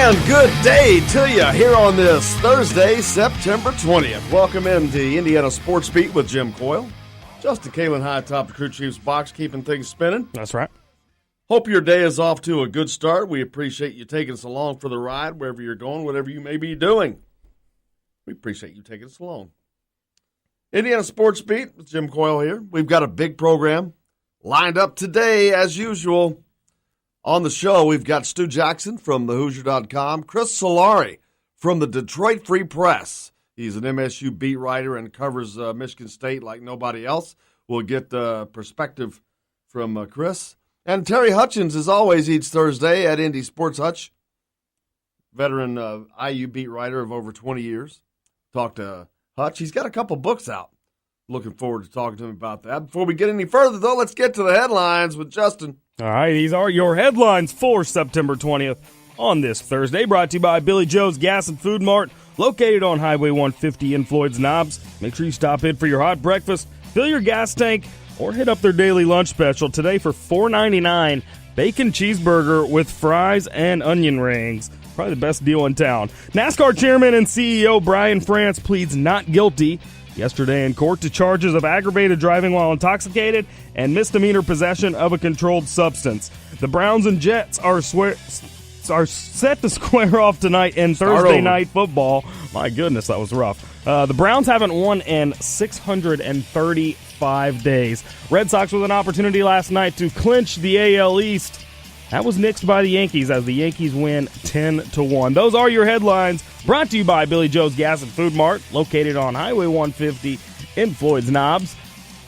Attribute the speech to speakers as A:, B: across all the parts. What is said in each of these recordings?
A: And good day to you here on this Thursday, September 20th. Welcome into the Indiana Sports Beat with Jim Coyle. Justin Kalen high atop the crew chief's box, keeping things spinning.
B: That's right.
A: Hope your day is off to a good start. We appreciate you taking us along for the ride, wherever you're going, whatever you may be doing. We appreciate you taking us along. Indiana Sports Beat with Jim Coyle here. We've got a big program lined up today, as usual. On the show, we've got Stu Jackson from thehoosier.com, Chris Solari from the Detroit Free Press. He's an MSU beat writer and covers Michigan State like nobody else. We'll get the perspective from Chris. And Terry Hutchens, as always, each Thursday at Indy Sports Hutch. Veteran IU beat writer of over 20 years. Talk to Hutch. He's got a couple books out. Looking forward to talking to him about that. Before we get any further, though, let's get to the headlines with Justin.
B: All right, these are your headlines for September 20th on this Thursday, brought to you by Billy Joe's Gas and Food Mart, located on Highway 150 in Floyd's Knobs. Make sure you stop in for your hot breakfast, fill your gas tank, or hit up their daily lunch special today for $4.99, bacon cheeseburger with fries and onion rings. Probably the best deal in town. NASCAR chairman and CEO Brian France pleads not guilty yesterday in court to charges of aggravated driving while intoxicated and misdemeanor possession of a controlled substance. The Browns and Jets are set to square off tonight in Thursday night football. My goodness, that was rough. The Browns haven't won in 635 days. Red Sox with an opportunity last night to clinch the AL East. That was nixed by the Yankees as the Yankees win 10-1. Those are your headlines, brought to you by Billy Joe's Gas and Food Mart, located on Highway 150 in Floyd's Knobs.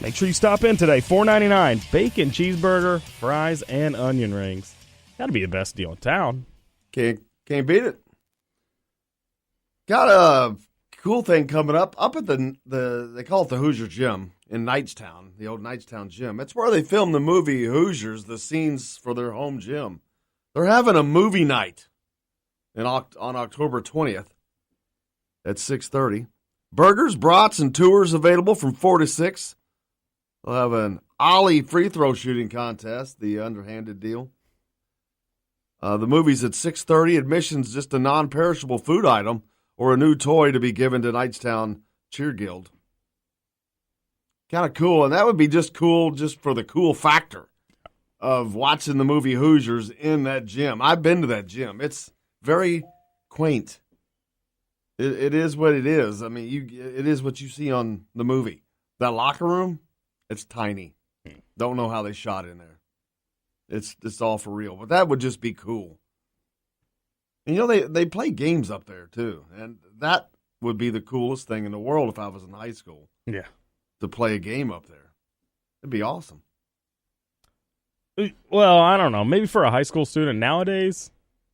B: Make sure you stop in today. $4.99, bacon cheeseburger, fries, and onion rings. That'd be the best deal in town.
A: Can't beat it. Got a cool thing coming up at the they call it the Hoosier Gym in Knightstown, the old Knightstown gym. It's where they filmed the movie Hoosiers, the scenes for their home gym. They're having a movie night on October 20th at 6:30. Burgers, brats, and tours available from 4 to 6. They'll have an Ollie free throw shooting contest, the underhanded deal. The movie's at 6:30. Admission's just a non-perishable food item or a new toy to be given to Knightstown Cheer Guild. Kind of cool, and that would be just cool just for the cool factor of watching the movie Hoosiers in that gym. I've been to that gym. It's very quaint. It is what it is. I mean, it is what you see on the movie. That locker room, it's tiny. Don't know how they shot in there. It's all for real, but that would just be cool. And, you know, they play games up there, too, and that would be the coolest thing in the world if I was in high school.
B: Yeah.
A: To play a game up there. It'd be awesome.
B: Well, I don't know. Maybe for a high school student nowadays,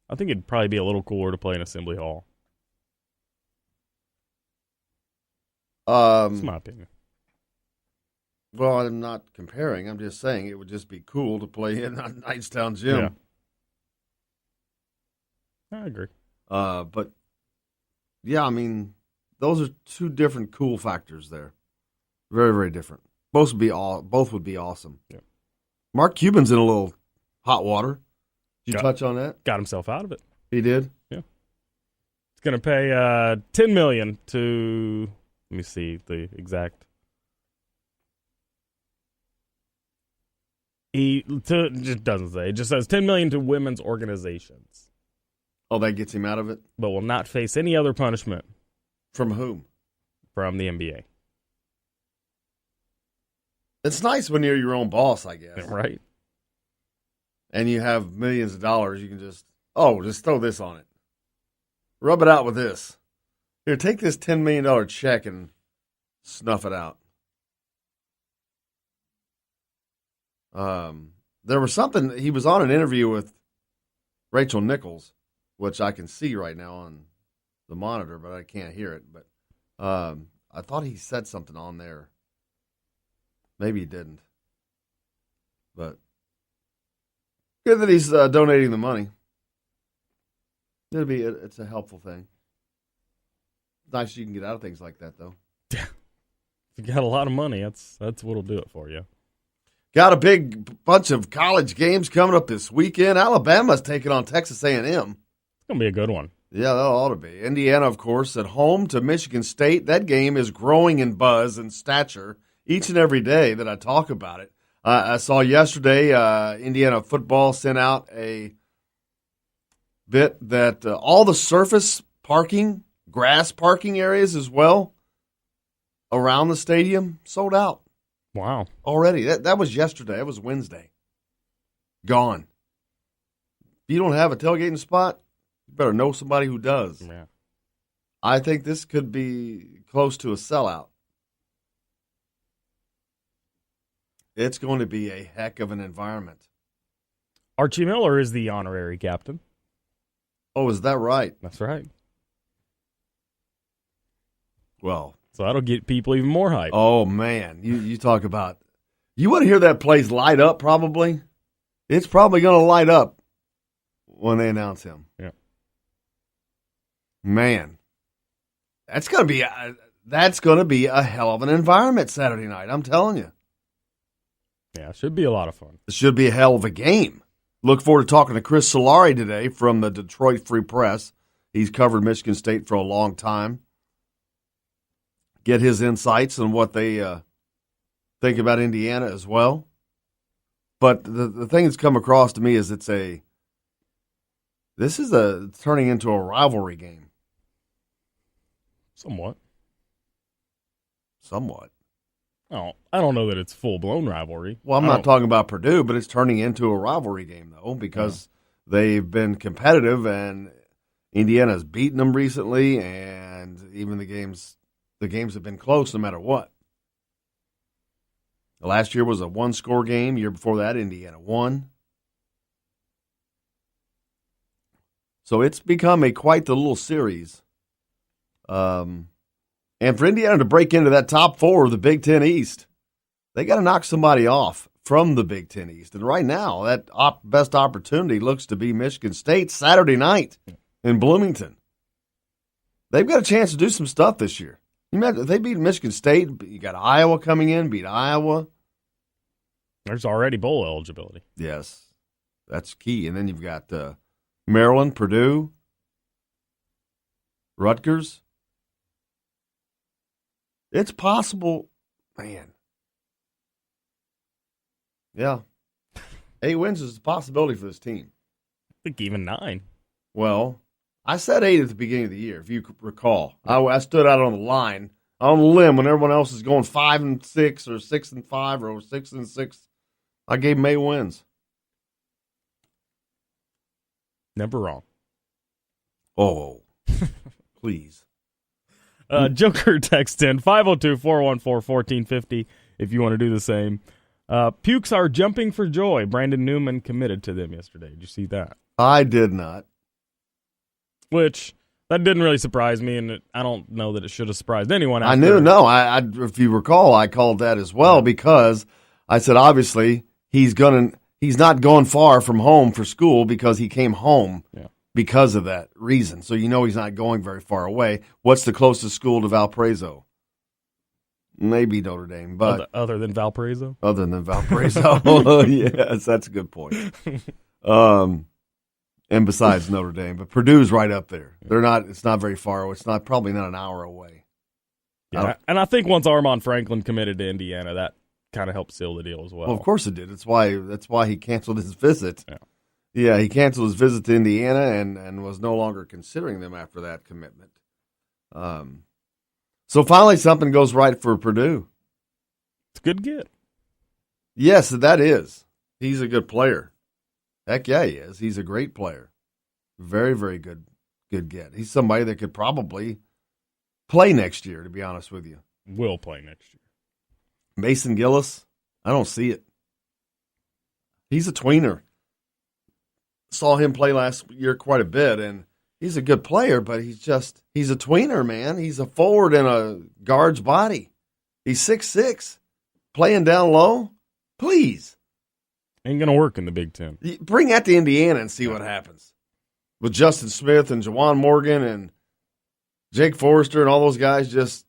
B: I think it'd probably be a little cooler to play in Assembly Hall. That's my opinion.
A: Well, I'm not comparing. I'm just saying it would just be cool to play in a Knightstown gym.
B: Yeah. I agree.
A: But, yeah, I mean, those are two different cool factors there. Very, very different. Both would be awesome. Yeah. Mark Cuban's in a little hot water. Did you touch on that?
B: Got himself out of it.
A: He did?
B: Yeah. He's going to pay $10 million to, let me see the exact. It doesn't say. It just says $10 million to women's organizations.
A: Oh, that gets him out of it?
B: But will not face any other punishment.
A: From whom?
B: From the NBA.
A: It's nice when you're your own boss, I guess.
B: Right.
A: And you have millions of dollars. You can just throw this on it. Rub it out with this. Here, take this $10 million check and snuff it out. There was something, he was on an interview with Rachel Nichols, which I can see right now on the monitor, but I can't hear it. But I thought he said something on there. Maybe he didn't. But good that he's donating the money. It's a helpful thing. Nice you can get out of things like that, though.
B: Yeah. If you got a lot of money, that's what'll do it for you.
A: Got a big bunch of college games coming up this weekend. Alabama's taking on Texas A&M.
B: going to be a good one.
A: Yeah, that ought to be. Indiana, of course, at home to Michigan State. That game is growing in buzz and stature each and every day that I talk about it. I saw yesterday Indiana football sent out a bit that all the surface parking, grass parking areas as well, around the stadium sold out.
B: Wow.
A: Already. That was yesterday. That was Wednesday. Gone. If you don't have a tailgating spot, you better know somebody who does.
B: Yeah.
A: I think this could be close to a sellout. It's going to be a heck of an environment.
B: Archie Miller is the honorary captain.
A: Oh, is that right?
B: That's right.
A: Well,
B: so that'll get people even more hyped.
A: Oh, man. You talk about, you want to hear that place light up probably? It's probably going to light up when they announce him.
B: Yeah.
A: Man, that's going to be a hell of an environment Saturday night, I'm telling you.
B: Yeah, it should be a lot of fun.
A: It should be a hell of a game. Look forward to talking to Chris Solari today from the Detroit Free Press. He's covered Michigan State for a long time. Get his insights on what they think about Indiana as well. But the thing that's come across to me is this is turning into a rivalry game.
B: Somewhat. Oh, I don't know that it's full-blown rivalry.
A: Well, I'm not talking about Purdue, but it's turning into a rivalry game, though, because they've been competitive, and Indiana's beaten them recently, and even the games have been close no matter what. Last year was a one-score game. Year before that, Indiana won. So it's become quite the little series. And for Indiana to break into that top four of the Big Ten East, they got to knock somebody off from the Big Ten East. And right now, that best opportunity looks to be Michigan State Saturday night in Bloomington. They've got a chance to do some stuff this year. You imagine if they beat Michigan State, you got Iowa coming in, beat Iowa.
B: There's already bowl eligibility.
A: Yes, that's key. And then you've got Maryland, Purdue, Rutgers. It's possible, man. Yeah. 8 wins is a possibility for this team.
B: I think even 9.
A: Well, I said 8 at the beginning of the year, if you could recall. I stood out on the line, on the limb, when everyone else is going 5-6 or 6-5 or 6-6. I gave them 8 wins.
B: Never wrong.
A: Oh, please.
B: Joker text in 502-414-1450 if you want to do the same. Pukes are jumping for joy. Brandon Newman committed to them yesterday. Did you see that?
A: I did not.
B: Which, that didn't really surprise me, and I don't know that it should have surprised anyone.
A: I knew, no. If you recall, I called that as well because I said, obviously, he's not going far from home for school because he came home. Yeah. Because of that reason. So you know he's not going very far away. What's the closest school to Valparaiso? Maybe Notre Dame, but
B: other than Valparaiso?
A: Other than Valparaiso. Yes, that's a good point. And besides Notre Dame, but Purdue's right up there. It's not very far away. It's probably not an hour away.
B: Yeah, and I think once Armand Franklin committed to Indiana, that kind of helped seal the deal as well.
A: Well, of course it did. That's why he canceled his visit. Yeah, he canceled his visit to Indiana and was no longer considering them after that commitment. So finally something goes right for Purdue.
B: It's a good get.
A: Yes, that is. He's a good player. Heck yeah, he is. He's a great player. Very, very good get. He's somebody that could probably play next year, to be honest with you.
B: Will play next year.
A: Mason Gillis, I don't see it. He's a tweener. Saw him play last year quite a bit, and he's a good player, but he's a tweener, man. He's a forward in a guard's body. He's 6'6", playing down low. Please.
B: Ain't going to work in the Big Ten.
A: Bring that to Indiana and see what happens. With Justin Smith and Jawan Morgan and Jake Forrester and all those guys just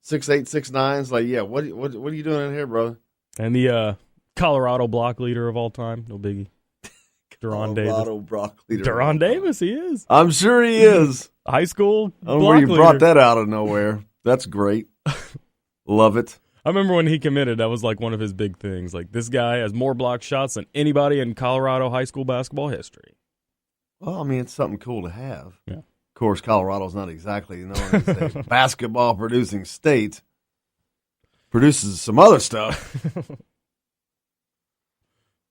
A: 6'8", 6'9". Like, yeah, what are you doing in here, brother?
B: And the Colorado block leader of all time, no biggie. Deron Davis.
A: Block leader.
B: Deron Davis, he is.
A: I'm sure he is.
B: High school
A: I don't know
B: block
A: where you brought
B: leader.
A: that out of nowhere. That's great. Love it.
B: I remember when he committed, that was like one of his big things. Like, this guy has more block shots than anybody in Colorado high school basketball history.
A: Well, I mean, it's something cool to have.
B: Yeah.
A: Of course, Colorado's not exactly known as a basketball-producing state. Produces some other stuff.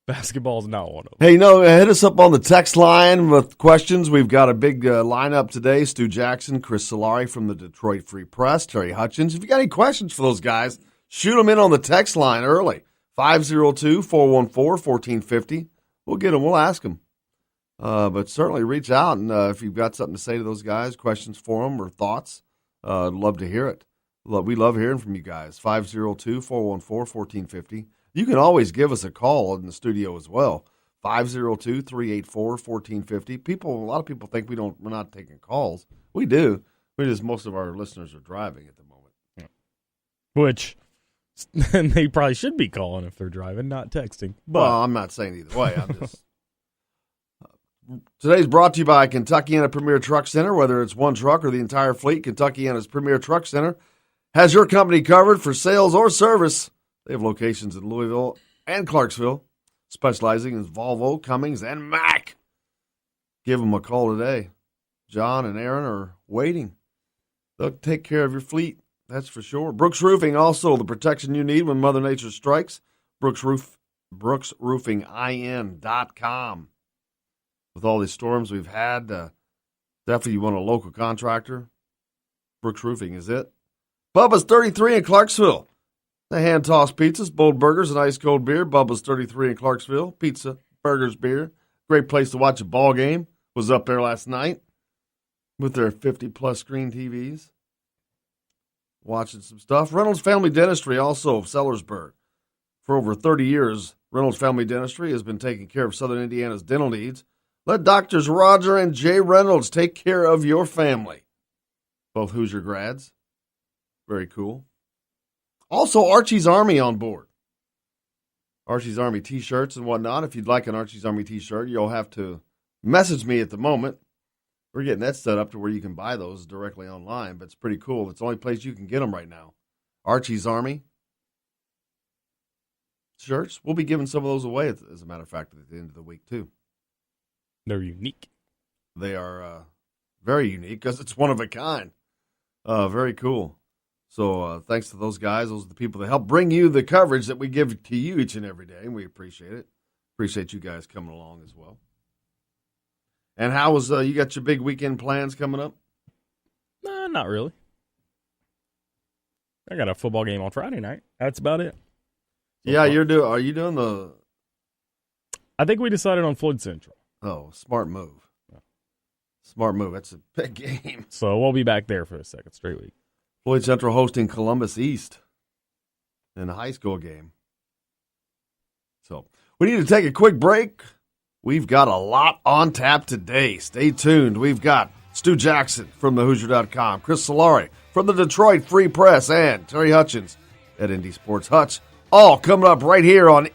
B: Basketball's not one of them.
A: Hey, hit us up on the text line with questions. We've got a big lineup today. Stu Jackson, Chris Solari from the Detroit Free Press, Terry Hutchens. If you got any questions for those guys, shoot them in on the text line early. 502-414-1450. We'll get them. We'll ask them. But certainly reach out, and if you've got something to say to those guys, questions for them or thoughts, I'd love to hear it. We love hearing from you guys. 502-414-1450. You can always give us a call in the studio as well. 502-384-1450. A lot of people think we're not taking calls. We do. Most of our listeners are driving at the moment.
B: Yeah. Which they probably should be calling if they're driving, not texting. But
A: well, I'm not saying either way. I'm just. Today's brought to you by Kentuckiana Premier Truck Center. Whether it's one truck or the entire fleet, Kentuckiana's Premier Truck Center has your company covered for sales or service. They have locations in Louisville and Clarksville, specializing in Volvo, Cummins, and Mack. Give them a call today. John and Aaron are waiting. They'll take care of your fleet, that's for sure. Brooks Roofing, also the protection you need when Mother Nature strikes. BrooksRoofingIN.com. With all these storms we've had, definitely you want a local contractor. Brooks Roofing is it. Bubba's 33 in Clarksville. The hand-tossed pizzas, bold burgers, and ice-cold beer. Bubba's 33 in Clarksville. Pizza, burgers, beer. Great place to watch a ball game. Was up there last night with their 50-plus screen TVs. Watching some stuff. Reynolds Family Dentistry, also of Sellersburg. For over 30 years, Reynolds Family Dentistry has been taking care of Southern Indiana's dental needs. Let Doctors Roger and Jay Reynolds take care of your family. Both Hoosier grads. Very cool. Also, Archie's Army on board. Archie's Army t-shirts and whatnot. If you'd like an Archie's Army t-shirt, you'll have to message me at the moment. We're getting that set up to where you can buy those directly online, but it's pretty cool. It's the only place you can get them right now. Archie's Army shirts. We'll be giving some of those away, as a matter of fact, at the end of the week, too.
B: they're unique.
A: They are very unique because it's one of a kind. Very cool. So thanks to those guys. Those are the people that help bring you the coverage that we give to you each and every day, and we appreciate it. Appreciate you guys coming along as well. And how was you got your big weekend plans coming up?
B: Not really. I got a football game on Friday night. That's about it.
A: Yeah, are you doing the?
B: I think we decided on Floyd Central.
A: Oh, smart move.
B: Yeah.
A: Smart move. That's a big game.
B: So we'll be back there for a second straight week.
A: Floyd Central hosting Columbus East in a high school game. So we need to take a quick break. We've got a lot on tap today. Stay tuned. We've got Stu Jackson from thehoosier.com, Chris Solari from the Detroit Free Press, and Terry Hutchens at Indy Sports Hutch. All coming up right here on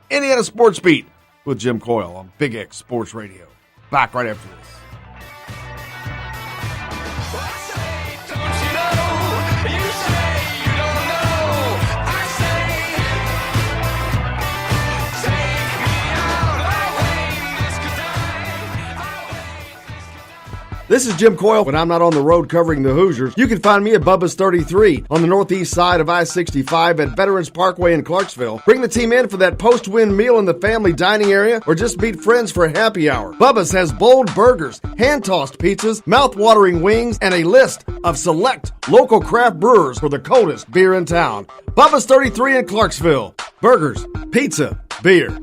A: Indiana Sports Beat with Jim Coyle on Big X Sports Radio. Back right after this. This is Jim Coyle. When I'm not on the road covering the Hoosiers, you can find me at Bubba's 33 on the northeast side of I-65 at Veterans Parkway in Clarksville. Bring the team in for that post-win meal in the family dining area or just meet friends for happy hour. Bubba's has bold burgers, hand-tossed pizzas, mouth-watering wings, and a list of select local craft brewers for the coldest beer in town. Bubba's 33 in Clarksville. Burgers, pizza, beer.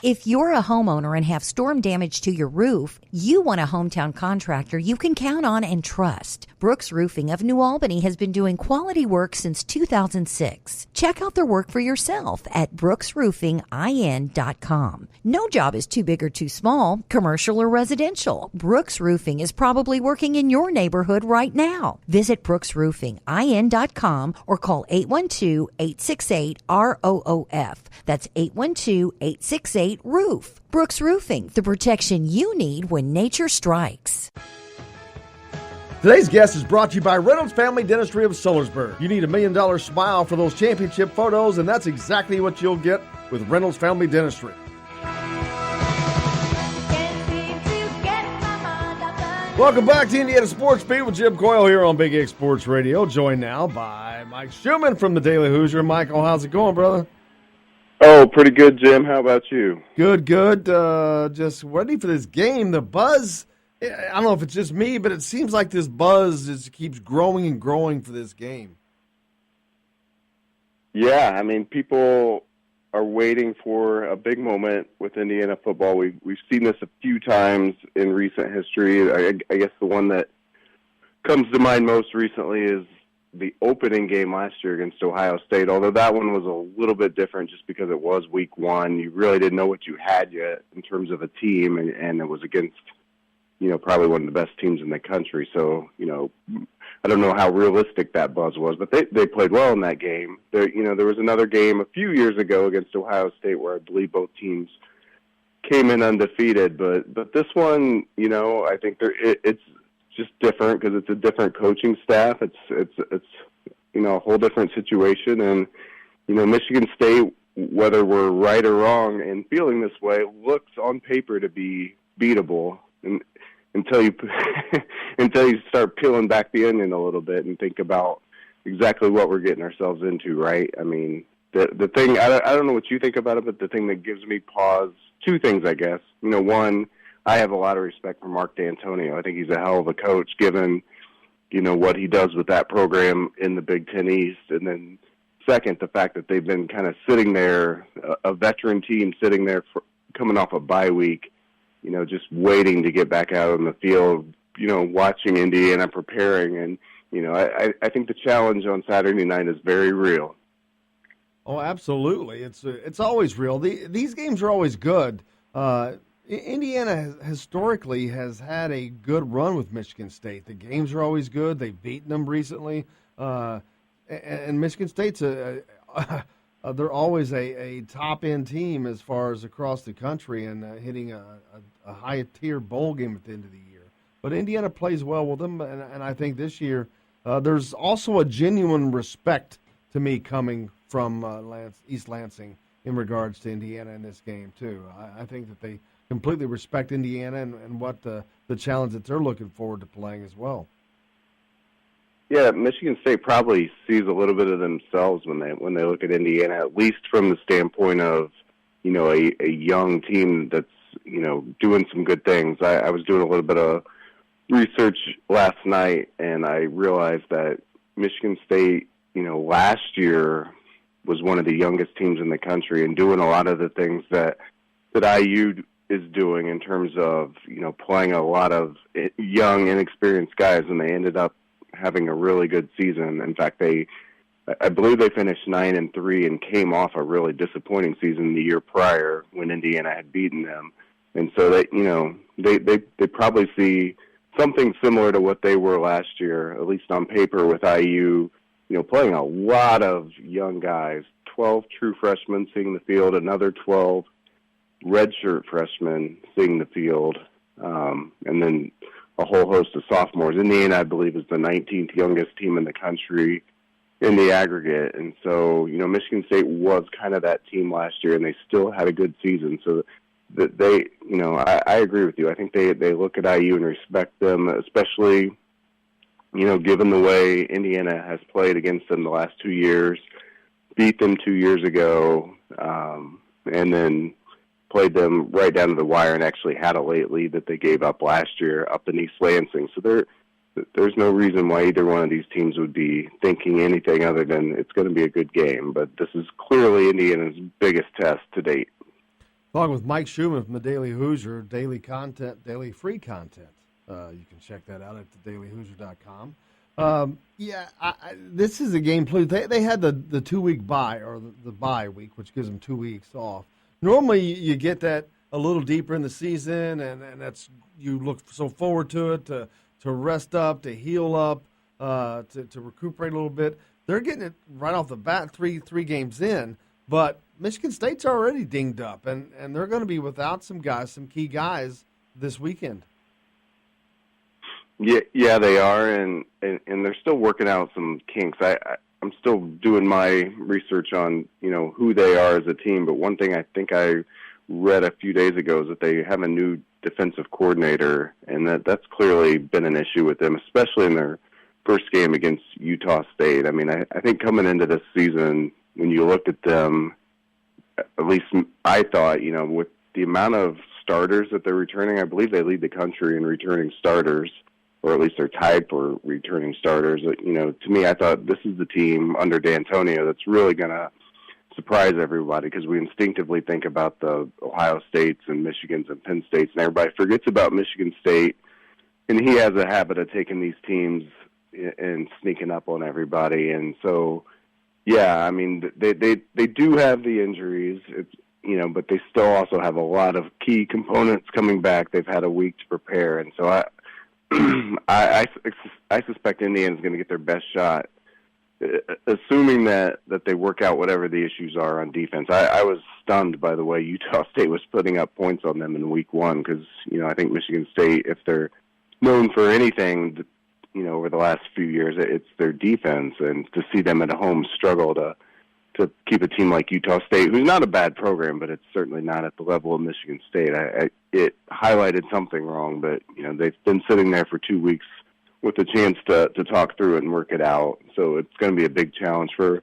C: If you're a homeowner and have storm damage to your roof, you want a hometown contractor you can count on and trust. Brooks Roofing of New Albany has been doing quality work since 2006. Check out their work for yourself at brooksroofingin.com. No job is too big or too small, commercial or residential. Brooks Roofing is probably working in your neighborhood right now. Visit brooksroofingin.com or call 812-868-ROOF. That's 812-868-ROOF. Brooks Roofing, the protection you need when nature strikes.
A: Today's guest is brought to you by Reynolds Family Dentistry of Sillersburg. You need $1 million smile for those championship photos, and that's exactly what you'll get with Reynolds Family Dentistry. Welcome back to Indiana Sports Beat with Jim Coyle here on Big X Sports Radio, joined now by Mike Schumann from the Daily Hoosier. Michael, how's it going, brother?
D: Oh, pretty good, Jim. How about you?
A: Good. Just ready for this game. The buzz, I don't know if it's just me, but it seems like this buzz just keeps growing and growing for this game.
D: Yeah, I mean, people are waiting for a big moment with Indiana football. We've seen this a few times in recent history. I guess the one that comes to mind most recently is the opening game last year against Ohio State, although that one was a little bit different just because it was week one. You really didn't know what you had yet in terms of a team, and it was against, probably one of the best teams in the country. So, I don't know how realistic that buzz was, but they played well in that game. There was another game a few years ago against Ohio State where I believe both teams came in undefeated, but this one, I think it's just different because it's a different coaching staff. It's a whole different situation, and Michigan State, whether we're right or wrong in feeling this way, looks on paper to be beatable, and until you start peeling back the onion a little bit and think about exactly what we're getting ourselves into, right? I mean, the thing, I don't know what you think about it, but the thing that gives me pause, two things, I guess. One, I have a lot of respect for Mark D'Antonio. I think he's a hell of a coach, given, what he does with that program in the Big Ten East. And then second, the fact that they've been kind of sitting there, a veteran team sitting there coming off a bye week, just waiting to get back out on the field, watching Indiana preparing. And, I think the challenge on Saturday night is very real.
A: Oh, absolutely. It's always real. These games are always good. Indiana historically has had a good run with Michigan State. The games are always good. They've beaten them recently. And Michigan State's they're always a top-end team as far as across the country and hitting a high-tier bowl game at the end of the year. But Indiana plays well with them, and I think this year there's also a genuine respect to me coming from East Lansing in regards to Indiana in this game, too. I think that they completely respect Indiana and what the challenge that they're looking forward to playing as well.
D: Yeah, Michigan State probably sees a little bit of themselves when they look at Indiana, at least from the standpoint of, a young team that's, doing some good things. I was doing a little bit of research last night, and I realized that Michigan State, last year was one of the youngest teams in the country and doing a lot of the things that IU is doing in terms of, playing a lot of young, inexperienced guys, and they ended up having a really good season. In fact, I believe they finished 9-3 and came off a really disappointing season the year prior when Indiana had beaten them. And so they probably see something similar to what they were last year, at least on paper, with IU, playing a lot of young guys, 12 true freshmen seeing the field, another 12 redshirt freshmen seeing the field, and then a whole host of sophomores. Indiana, I believe, is the 19th youngest team in the country in the aggregate. And so, Michigan State was kind of that team last year, and they still had a good season. So that they, I agree with you. I think they look at IU and respect them, especially, given the way Indiana has played against them the last 2 years, beat them 2 years ago, and then played them right down to the wire and actually had a late lead that they gave up last year up in East Lansing. So there's no reason why either one of these teams would be thinking anything other than it's going to be a good game. But this is clearly Indiana's biggest test to date.
A: Talking with Mike Schumann from the Daily Hoosier, daily content, daily free content. You can check that out at thedailyhoosier.com. This is a game. They had the 2-week bye, or the bye week, which gives them 2 weeks off. Normally, you get that a little deeper in the season, and that's you look so forward to it, to rest up, to heal up, to recuperate a little bit. They're getting it right off the bat, three games in, but Michigan State's already dinged up, and they're going to be without some key guys this weekend.
D: Yeah, they are, and they're still working out some kinks. I'm still doing my research on who they are as a team, but one thing I think I read a few days ago is that they have a new defensive coordinator, and that's clearly been an issue with them, especially in their first game against Utah State. I mean, I think coming into this season, when you looked at them, at least I thought, with the amount of starters that they're returning, I believe they lead the country in returning starters, or at least they're tied for returning starters. To me, I thought this is the team under D'Antonio that's really going to surprise everybody, because we instinctively think about the Ohio States and Michigans and Penn States, and everybody forgets about Michigan State. And he has a habit of taking these teams and sneaking up on everybody. And so, yeah, I mean, they do have the injuries, but they still also have a lot of key components coming back. They've had a week to prepare, and so I suspect Indiana's going to get their best shot, assuming that they work out whatever the issues are on defense. I was stunned by the way Utah State was putting up points on them in week one, because I think Michigan State, if they're known for anything, over the last few years, it's their defense, and to see them at home struggle to keep a team like Utah State, who's not a bad program, but it's certainly not at the level of Michigan State. It highlighted something wrong, but they've been sitting there for 2 weeks with a chance to talk through it and work it out. So it's going to be a big challenge for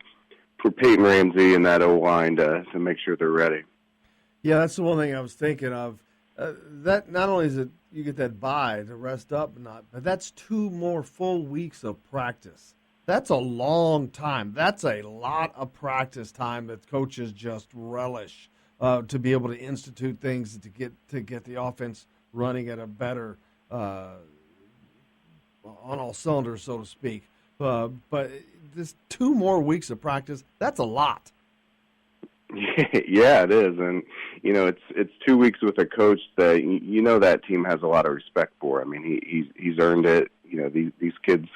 D: Peyton Ramsey and that O-line to make sure they're ready.
A: Yeah, that's the one thing I was thinking of. That not only is it you get that bye to rest up, but that's 2 more full weeks of practice. That's a long time. That's a lot of practice time that coaches just relish to be able to institute things to get the offense running at a better on all cylinders, so to speak. But this 2 more weeks of practice, that's a lot.
D: Yeah, it is, and it's 2 weeks with a coach that that team has a lot of respect for. I mean, he's earned it. These kids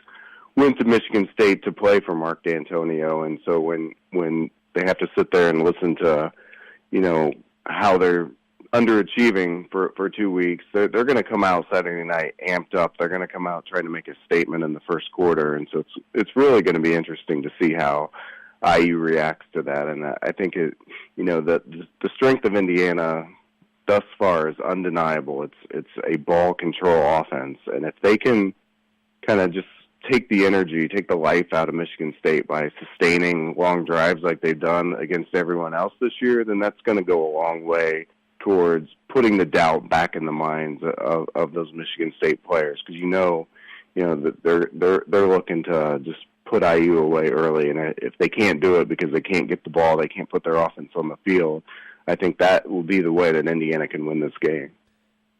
D: went to Michigan State to play for Mark D'Antonio, and so when they have to sit there and listen to how they're underachieving for 2 weeks, they're going to come out Saturday night amped up. They're going to come out trying to make a statement in the first quarter, and so it's really going to be interesting to see how IU reacts to that. And I think the strength of Indiana thus far is undeniable. It's a ball control offense, and if they can kind of just take the energy, take the life out of Michigan State by sustaining long drives like they've done against everyone else this year, then that's going to go a long way towards putting the doubt back in the minds of those Michigan State players, because that they're looking to just put IU away early, and if they can't do it because they can't get the ball, they can't put their offense on the field, I think that will be the way that Indiana can win this game.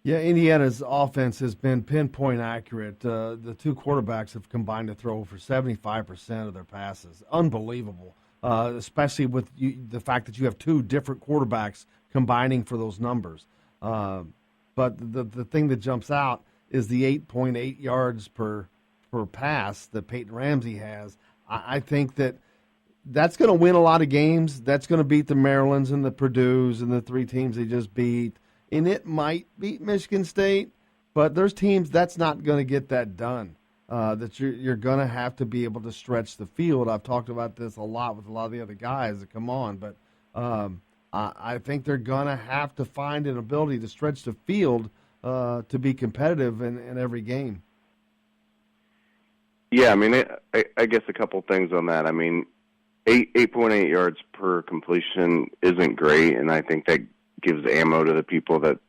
A: Yeah, Indiana's offense has been pinpoint accurate. The 2 quarterbacks have combined to throw for 75% of their passes. Unbelievable, especially with the fact that you have 2 different quarterbacks combining for those numbers. But the thing that jumps out is the 8.8 yards per pass that Peyton Ramsey has. I think that's going to win a lot of games. That's going to beat the Marylands and the Purdues and the 3 teams they just beat. And it might beat Michigan State, but there's teams that's not going to get that done. That you're going to have to be able to stretch the field. I've talked about this a lot with a lot of the other guys that come on, but I think they're going to have to find an ability to stretch the field to be competitive in every game.
D: Yeah, I mean, I guess a couple things on that. I mean, 8.8 yards per completion isn't great, and I think that gives ammo to the people that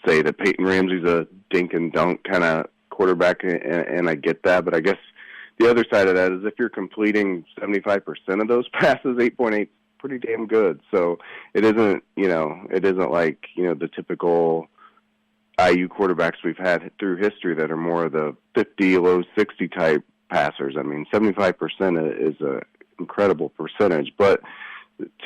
D: say that Peyton Ramsey's a dink and dunk kind of quarterback, and I get that. But I guess the other side of that is if you're completing 75% of those passes, 8.8 pretty damn good. So it isn't like, the typical IU quarterbacks we've had through history that are more of the 50, low 60 type passers. I mean, 75% is an incredible percentage. But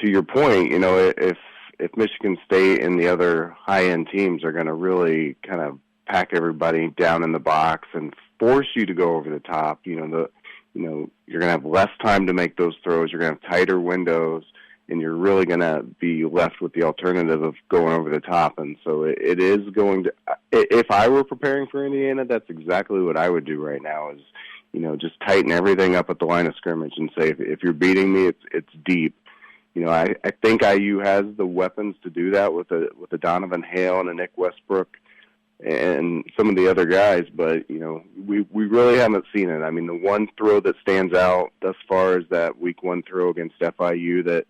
D: to your point, if Michigan State and the other high-end teams are going to really kind of pack everybody down in the box and force you to go over the top, you're going to have less time to make those throws. You're going to have tighter windows, and you're really going to be left with the alternative of going over the top. And so it is going to – if I were preparing for Indiana, that's exactly what I would do right now is, just tighten everything up at the line of scrimmage and say, if you're beating me, it's deep. I think IU has the weapons to do that with a Donovan Hale and a Nick Westbrook and some of the other guys, but, we really haven't seen it. I mean, the one throw that stands out thus far is that week 1 throw against FIU that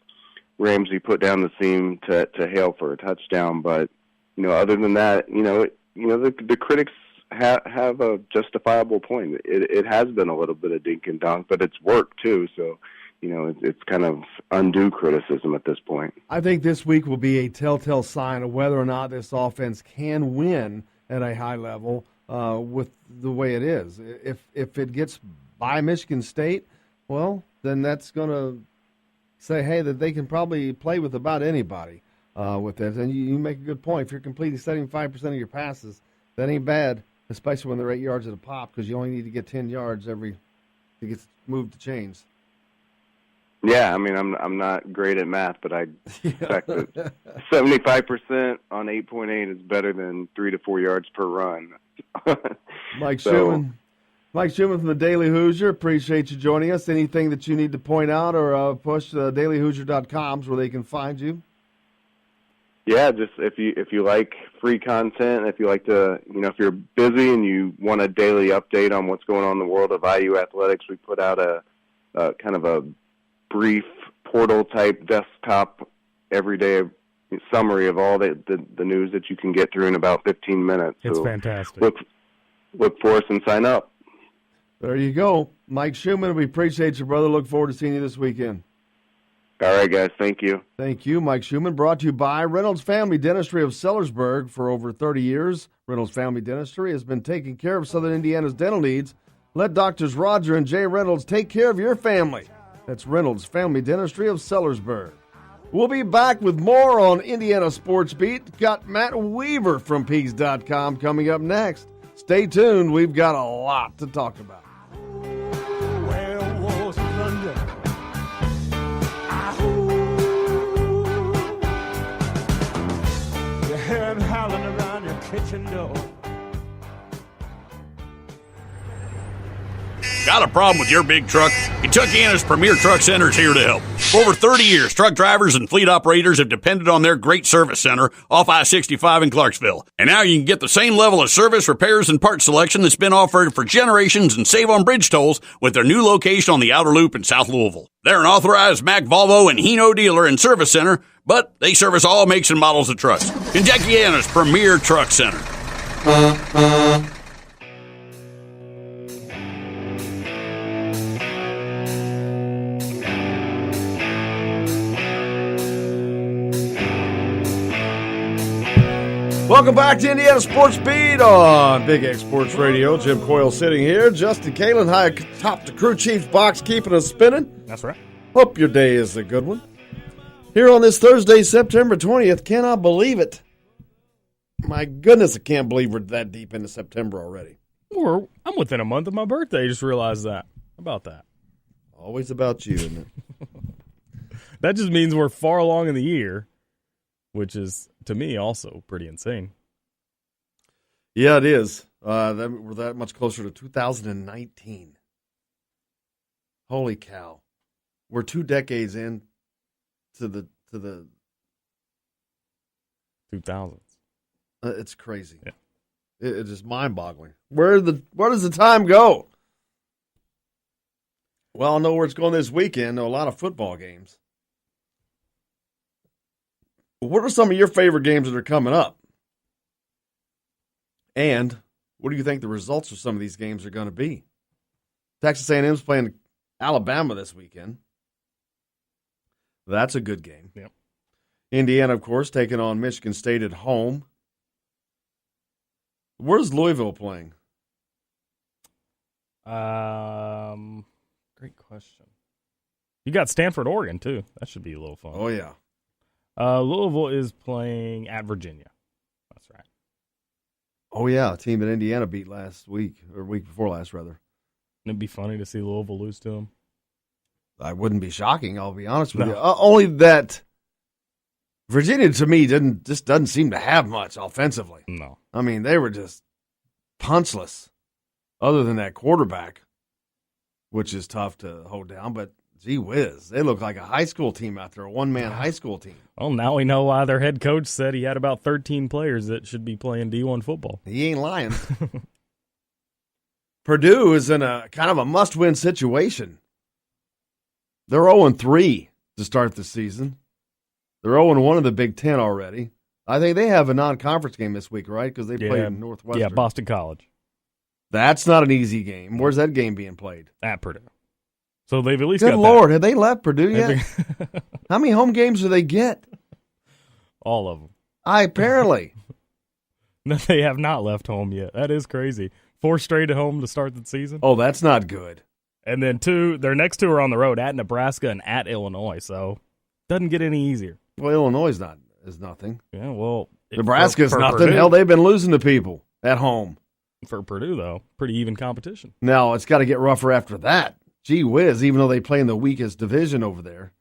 D: Ramsey put down the seam to Hale for a touchdown. But, other than that, the critics have a justifiable point. It has been a little bit of dink and dunk, but it's worked too. So, it's kind of undue criticism at this point. I
A: think this week will be a telltale sign of whether or not this offense can win at a high level with the way it is. If it gets by Michigan State, well, then that's going to say, hey, that they can probably play with about anybody with it. And you make a good point. If you're completing 75% of your passes, that ain't bad, especially when they're 8 yards at a pop, because you only need to get 10 yards to get moved the chains.
D: Yeah, I mean, I'm not great at math, but I expect that 75% on 8.8 is better than 3 to 4 yards per run.
A: Mike Schumann from the Daily Hoosier, appreciate you joining us. Anything that you need to point out or push, dailyhoosier.com is where they can find you.
D: Yeah, just if you like free content, if you like to, if you're busy and you want a daily update on what's going on in the world of IU athletics, we put out a kind of a brief portal-type desktop everyday summary of all the news that you can get through in about 15 minutes.
B: It's
D: so
B: fantastic.
D: Look for us and sign up.
A: There you go. Mike Schumann, we appreciate you, brother. Look forward to seeing you this weekend.
D: All right, guys. Thank you.
A: Thank you, Mike Schumann. Brought to you by Reynolds Family Dentistry of Sellersburg for over 30 years. Reynolds Family Dentistry has been taking care of Southern Indiana's dental needs. Let Doctors Roger and Jay Reynolds take care of your family. That's Reynolds Family Dentistry of Sellersburg. We'll be back with more on Indiana Sports Beat. Got Matt Weaver from Peaks.com coming up next. Stay tuned. We've got a lot to talk about.
E: Where was thunder? You hear him howling around your kitchen door.
F: Got a problem with your big truck? Kentuckiana's Premier Truck Center is here to help. For over 30 years, truck drivers and fleet operators have depended on their great service center off I-65 in Clarksville. And now you can get the same level of service, repairs, and parts selection that's been offered for generations and save on bridge tolls with their new location on the Outer Loop in South Louisville. They're an authorized Mack, Volvo, and Hino dealer and service center, but they service all makes and models of trucks. Kentuckiana's Premier Truck Center.
A: Welcome back to Indiana Sports Beat on Big X Sports Radio. Jim Coyle sitting here. Justin Kalen high atop the crew chief's box, keeping us spinning.
B: That's right.
A: Hope your day is a good one. Here on this Thursday, September 20th, cannot believe it. My goodness, I can't believe we're that deep into September already.
B: I'm within a month of my birthday. I just realized that. How about that?
A: Always about you, isn't it?
B: That just means we're far along in the year, which is, to me, also pretty insane.
A: Yeah, it is. We're that much closer to 2019. Holy cow. We're 2 decades in to the
B: 2000s.
A: It's crazy.
B: Yeah.
A: It's just mind-boggling. Where does the time go? Well, I know where it's going this weekend. A lot of football games. What are some of your favorite games that are coming up? And what do you think the results of some of these games are going to be? Texas A&M's playing Alabama this weekend. That's a good game.
B: Yep.
A: Indiana, of course, taking on Michigan State at home. Where's Louisville playing?
B: Great question. You got Stanford, Oregon, too. That should be a little fun.
A: Oh, yeah.
B: Louisville is playing at Virginia. That's right.
A: Oh, yeah. A team that Indiana beat last week, or week before last, rather.
B: It'd be funny to see Louisville lose to them.
A: I wouldn't be shocking, I'll be honest with you. Only that Virginia, to me, doesn't seem to have much offensively.
B: No.
A: I mean, they were just punchless, other than that quarterback, which is tough to hold down. But, gee whiz, they look like a high school team out there, a one-man high school team.
B: Well, now we know why their head coach said he had about 13 players that should be playing D1 football.
A: He ain't lying. Purdue is in a kind of a must-win situation. They're 0-3 to start the season. They're 0-1 in the Big Ten already. I think they have a non-conference game this week, right? Because they played in Northwestern.
B: Yeah, Boston College.
A: That's not an easy game. Where's that game being played?
B: At Purdue. So they've at least
A: Good
B: got
A: Lord,
B: that.
A: have they left Purdue yet? How many home games do they get?
B: All of them.
A: Apparently.
B: No, they have not left home yet. That is crazy. 4 straight at home to start the season.
A: Oh, that's not good.
B: And then their next 2 are on the road, at Nebraska and at Illinois. So doesn't get any easier.
A: Well, Illinois is nothing.
B: Yeah, well,
A: Nebraska is
B: for
A: nothing.
B: Purdue,
A: Hell, they've been losing to people at home.
B: For Purdue, though, pretty even competition.
A: Now, it's got to get rougher after that. Gee whiz, even though they play in the weakest division over there,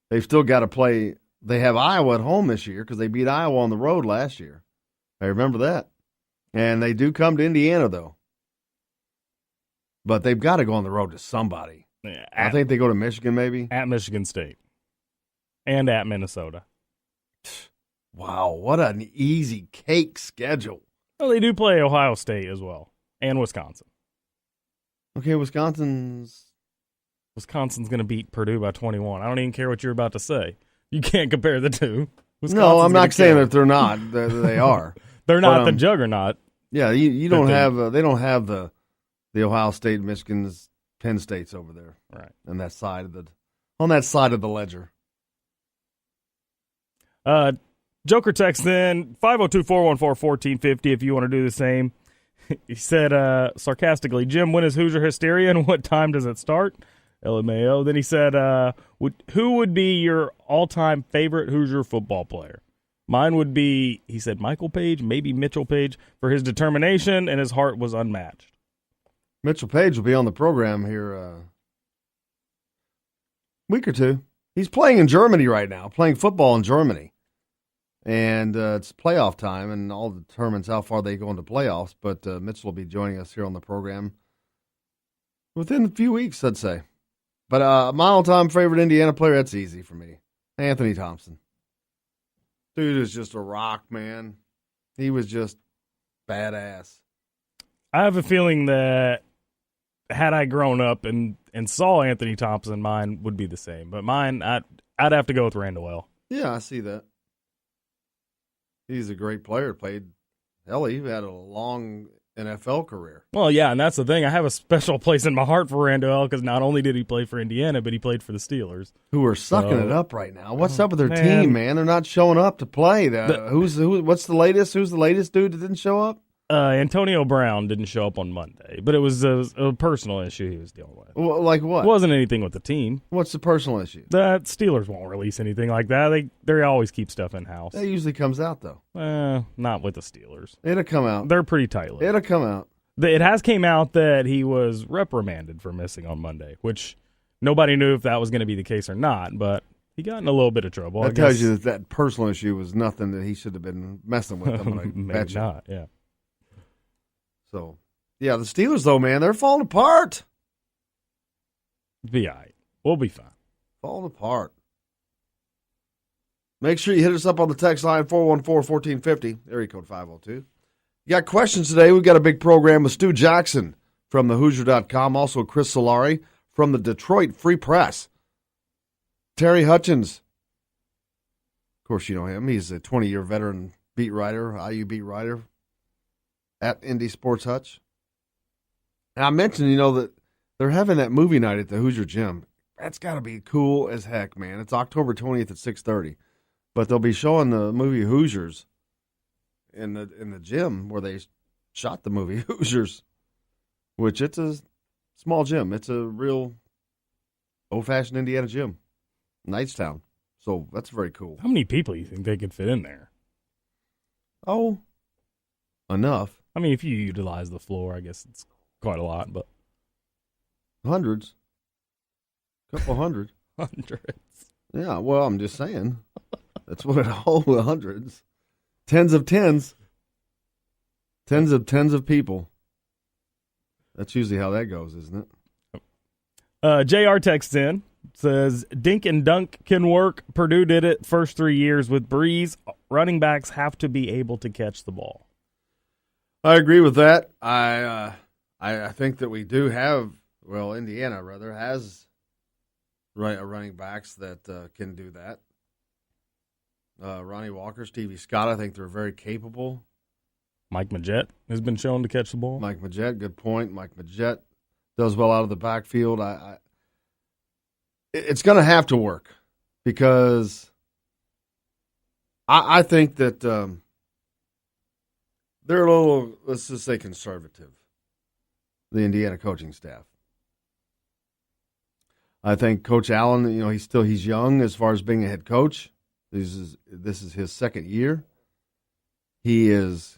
A: they've still got to play. They have Iowa at home this year because they beat Iowa on the road last year. I remember that. And they do come to Indiana, though. But they've got to go on the road to somebody.
B: Yeah,
A: I think they go to Michigan, maybe.
B: At Michigan State. And at Minnesota.
A: Wow, what an easy cake schedule.
B: Well, they do play Ohio State as well. And Wisconsin.
A: Okay, Wisconsin's
B: going to beat Purdue by 21. I don't even care what you're about to say. You can't compare the two.
A: No, I'm not saying that they're not. They are.
B: They're not the juggernaut.
A: Yeah, you don't have. They don't have the Ohio State, Michigan's, Penn States over there,
B: right?
A: On that side of the ledger.
B: Joker text in 502-414-1450 if you want to do the same. He said sarcastically, Jim, when is Hoosier Hysteria and what time does it start? LMAO. Then he said, who would be your all-time favorite Hoosier football player? Mine would be, he said, Michael Page, maybe Mitchell Page, for his determination and his heart was unmatched.
A: Mitchell Page will be on the program here a week or two. He's playing in Germany right now, playing football in Germany. And it's playoff time, and all determines how far they go into playoffs. But Mitchell will be joining us here on the program within a few weeks, I'd say. But my all-time favorite Indiana player, that's easy for me. Anthony Thompson. Dude is just a rock, man. He was just badass.
B: I have a feeling that had I grown up and saw Anthony Thompson, mine would be the same. But mine, I'd have to go with Randall.
A: Yeah, I see that. He's a great player. He had a long NFL career.
B: Well, yeah, and that's the thing. I have a special place in my heart for Randall because not only did he play for Indiana, but he played for the Steelers,
A: who are sucking it up right now. What's up with their team, man? They're not showing up to play. What's the latest? Who's the latest dude that didn't show up?
B: Antonio Brown didn't show up on Monday, but it was a personal issue he was dealing with.
A: Well, like what?
B: It wasn't anything with the team.
A: What's the personal issue?
B: The Steelers won't release anything like that. They always keep stuff in-house.
A: That usually comes out, though.
B: Not with the Steelers.
A: It'll come out.
B: They're pretty tight-lipped.
A: It'll come out.
B: It has came out that he was reprimanded for missing on Monday, which nobody knew if that was going to be the case or not, but he got in a little bit of trouble.
A: That tells you that personal issue was nothing that he should have been messing with.
B: Maybe not, yeah.
A: So, yeah, the Steelers, though, man, they're falling apart.
B: Be all right. We'll be fine.
A: Falling apart. Make sure you hit us up on the text line, 414-1450, area code 502. You got questions today? We've got a big program with Stu Jackson from thehoosier.com, also Chris Solari from the Detroit Free Press. Terry Hutchens. Of course, you know him. He's a 20-year veteran beat writer, IU beat writer at Indy Sports Hutch. And I mentioned, that they're having that movie night at the Hoosier Gym. That's got to be cool as heck, man. It's October 20th at 6:30, but they'll be showing the movie Hoosiers in the gym where they shot the movie Hoosiers, which it's a small gym. It's a real old-fashioned Indiana gym, Knightstown. So that's very cool.
B: How many people do you think they could fit in there?
A: Oh, enough.
B: I mean, if you utilize the floor, I guess it's quite a lot, but
A: Hundreds. Couple hundred.
B: hundreds.
A: Yeah, well, I'm just saying. That's what it holds, hundreds. Tens of tens. Tens of people. That's usually how that goes, isn't it?
B: JR texts in, says, dink and dunk can work. Purdue did it first 3 years with Breeze. Running backs have to be able to catch the ball.
A: I agree with that. I think that we do have, well, Indiana, rather, has running backs that can do that. Ronnie Walker, Stevie Scott, I think they're very capable.
B: Mike Majette has been shown to catch the ball.
A: Mike Majette, good point. Mike Majette does well out of the backfield. It's going to have to work because I think that they're a little, let's just say, conservative, the Indiana coaching staff. I think Coach Allen, he's young as far as being a head coach. This is his second year. He is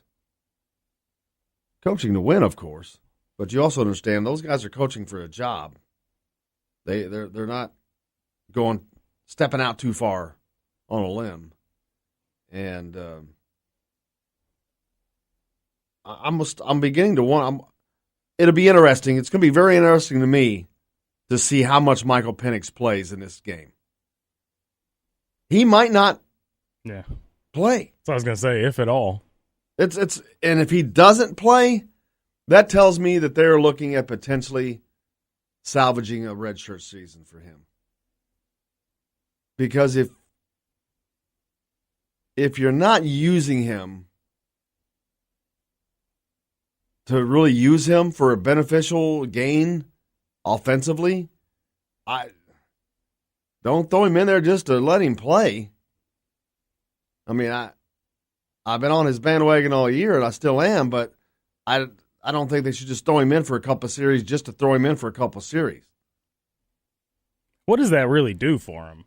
A: coaching to win, of course, but you also understand those guys are coaching for a job. They're not stepping out too far on a limb, and I'm beginning to want. It'll be interesting. It's going to be very interesting to me to see how much Michael Penix plays in this game. He might not play.
B: So I was going to say, if at all.
A: And if he doesn't play, that tells me that they're looking at potentially salvaging a redshirt season for him. Because if you're not using him to really use him for a beneficial gain offensively, I don't throw him in there just to let him play. I mean, I've been on his bandwagon all year, and I still am, but I don't think they should just throw him in for a couple of series just to throw him in for a couple of series.
B: What does that really do for him?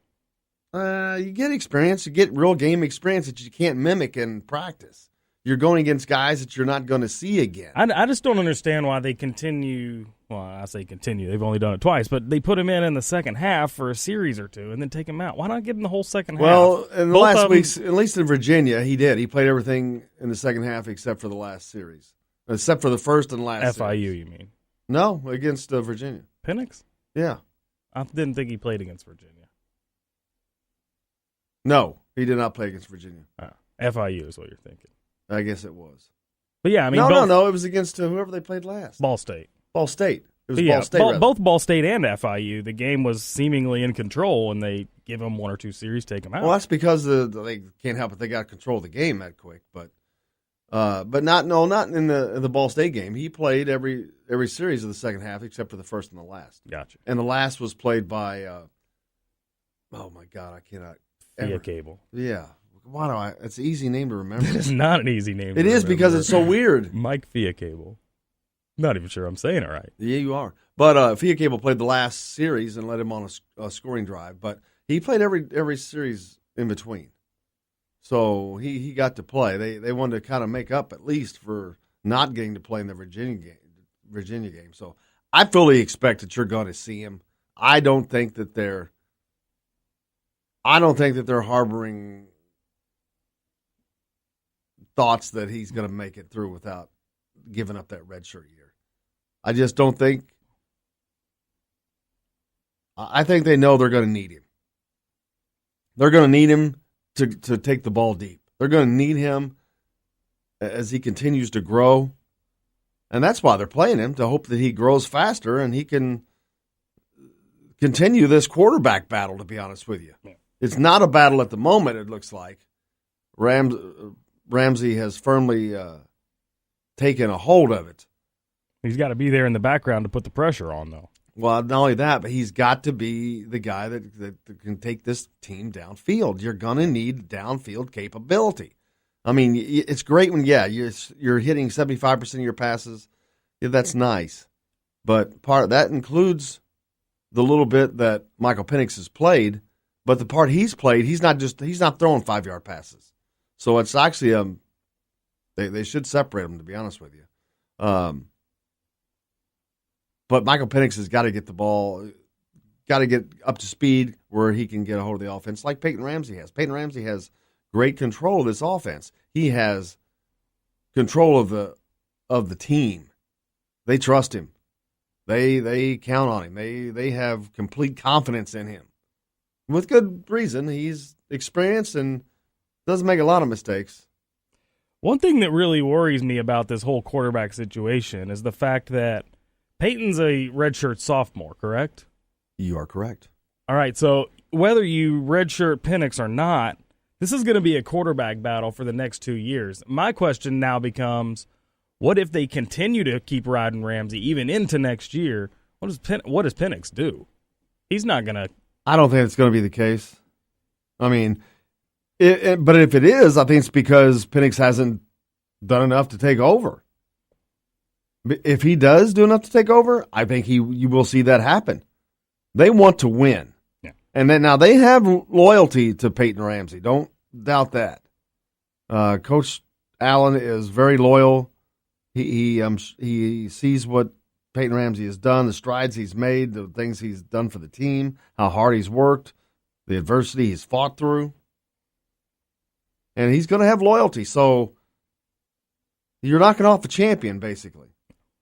A: You get experience. You get real game experience that you can't mimic in practice. You're going against guys that you're not going to see again.
B: I just don't understand why they continue. Well, I say continue. They've only done it twice, but they put him in the second half for a series or two and then take him out. Why not give him the whole second half?
A: Well, in the last weeks, at least in Virginia, he did. He played everything in the second half except for the last series. Except for the first and last
B: FIU,
A: series.
B: you mean?
A: No, against Virginia.
B: Penix?
A: Yeah.
B: I didn't think he played against Virginia.
A: No, he did not play against Virginia.
B: FIU is what you're thinking.
A: I guess it was.
B: But yeah, I mean,
A: no. It was against whoever they played last.
B: Ball State.
A: Ball State. It was
B: Yeah,
A: Ball State.
B: both Ball State and FIU, the game was seemingly in control, and they give them one or two series, take them out.
A: Well, that's because they can't help it. They got control of the game that quick, but not in the Ball State game. He played every series of the second half except for the first and the last.
B: Gotcha.
A: And the last was played by, oh my God, I cannot.
B: Via Cable.
A: Yeah. Why do I? It's an easy name to remember.
B: It's not an easy name.
A: It is because it's so weird.
B: Mike Via Cable. Not even sure I'm saying it right.
A: Yeah, you are. But Via Cable played the last series and led him on a scoring drive. But he played every series in between. So he got to play. They wanted to kind of make up at least for not getting to play in the Virginia game. So I fully expect that you're going to see him. I don't think that they're harboring thoughts that he's going to make it through without giving up that redshirt year. I just don't think. I think they know they're going to need him. They're going to need him to take the ball deep. They're going to need him as he continues to grow. And that's why they're playing him, to hope that he grows faster and he can continue this quarterback battle, to be honest with you. It's not a battle at the moment, it looks like. Ramsey has firmly taken a hold of it.
B: He's got to be there in the background to put the pressure on, though.
A: Well, not only that, but he's got to be the guy that can take this team downfield. You're going to need downfield capability. I mean, it's great when, you're hitting 75% of your passes. Yeah, that's nice. But part of that includes the little bit that Michael Penix has played. But the part he's played, he's not throwing 5-yard passes. So it's actually they should separate them, to be honest with you. But Michael Penix has got to get the ball, got to get up to speed where he can get a hold of the offense, like Peyton Ramsey has. Peyton Ramsey has great control of this offense. He has control of the team. They trust him. They count on him. They have complete confidence in him. With good reason. He's experienced and doesn't make a lot of mistakes.
B: One thing that really worries me about this whole quarterback situation is the fact that Peyton's a redshirt sophomore, correct?
A: You are correct.
B: All right, so whether you redshirt Penix or not, this is going to be a quarterback battle for the next 2 years. My question now becomes, what if they continue to keep riding Ramsey even into next year? What does Penix do? He's not going to.
A: I don't think it's going to be the case. I mean, but if it is, I think it's because Penix hasn't done enough to take over. If he does do enough to take over, I think you will see that happen. They want to win.
B: Yeah.
A: And then now they have loyalty to Peyton Ramsey. Don't doubt that. Coach Allen is very loyal. He sees what Peyton Ramsey has done, the strides he's made, the things he's done for the team, how hard he's worked, the adversity he's fought through. And he's going to have loyalty. So you're knocking off a champion, basically.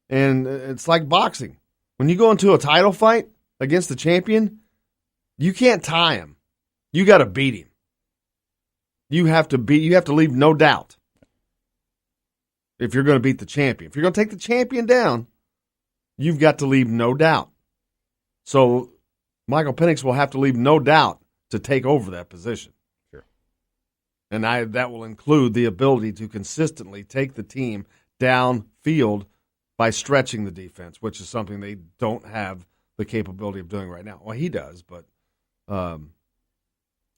A: And it's like boxing. When you go into a title fight against the champion, you can't tie him. You got to beat him. You have to leave no doubt if you're going to beat the champion. If you're going to take the champion down, you've got to leave no doubt. So Michael Penix will have to leave no doubt to take over that position.
B: Sure.
A: And that will include the ability to consistently take the team downfield by stretching the defense, which is something they don't have the capability of doing right now. Well, he does, but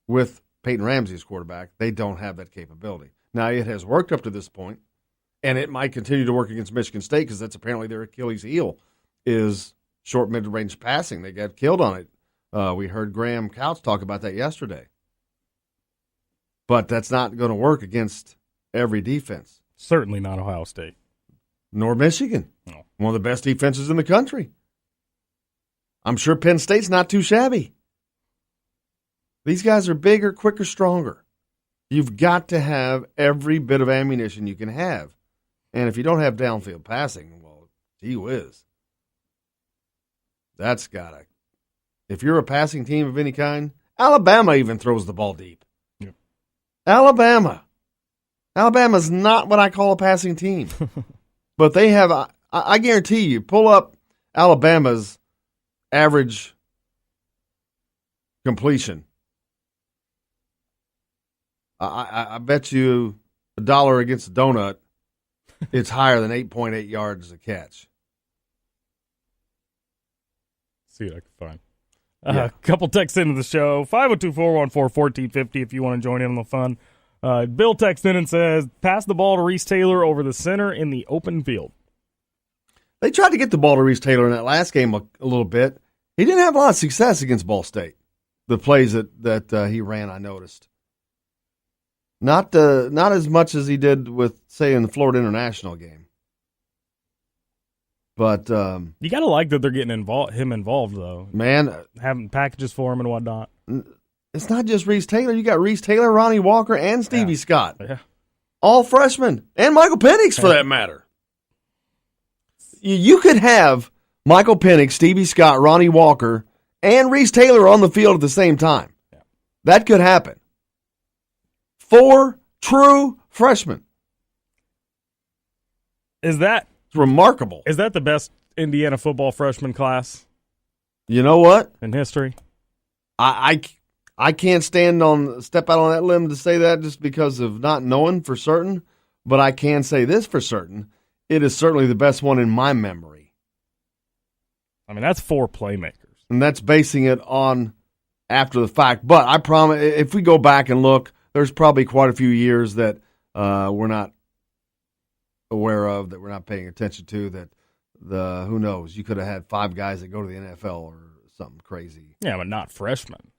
A: with Peyton Ramsey as quarterback, they don't have that capability. Now, it has worked up to this point, and it might continue to work against Michigan State because that's apparently their Achilles heel is short mid-range passing. They got killed on it. We heard Graham Couch talk about that yesterday. But that's not going to work against every defense.
B: Certainly not Ohio State.
A: Nor Michigan.
B: No.
A: One of the best defenses in the country. I'm sure Penn State's not too shabby. These guys are bigger, quicker, stronger. You've got to have every bit of ammunition you can have. And if you don't have downfield passing, well, gee whiz. That's got to. If you're a passing team of any kind, Alabama even throws the ball deep.
B: Yeah.
A: Alabama's not what I call a passing team. But they have, I guarantee you, pull up Alabama's average completion. I bet you $1 against a donut, it's higher than 8.8 yards a catch.
B: See what I can find. A couple texts into the show. 502-414-1450 if you want to join in on the fun. Bill texts in and says, pass the ball to Reese Taylor over the center in the open field.
A: They tried to get the ball to Reese Taylor in that last game a little bit. He didn't have a lot of success against Ball State. The plays that he ran, I noticed. Not as much as he did with, say, in the Florida International game. But
B: you got to like that they're getting him involved, though.
A: Man.
B: Having packages for him and whatnot.
A: It's not just Reese Taylor. You got Reese Taylor, Ronnie Walker, and Stevie Scott.
B: Yeah.
A: All freshmen. And Michael Penix, for that matter. You could have Michael Penix, Stevie Scott, Ronnie Walker, and Reese Taylor on the field at the same time.
B: Yeah.
A: That could happen. 4 true freshmen.
B: It's
A: remarkable.
B: Is that the best Indiana football freshman class?
A: You know what?
B: In history?
A: I can't step out on that limb to say that just because of not knowing for certain, but I can say this for certain. It is certainly the best one in my memory.
B: I mean, that's 4 playmakers.
A: And that's basing it on after the fact. But I promise, if we go back and look, there's probably quite a few years that we're not aware of, that we're not paying attention to, that who knows, you could have had 5 guys that go to the NFL or something crazy.
B: Yeah, but not freshmen.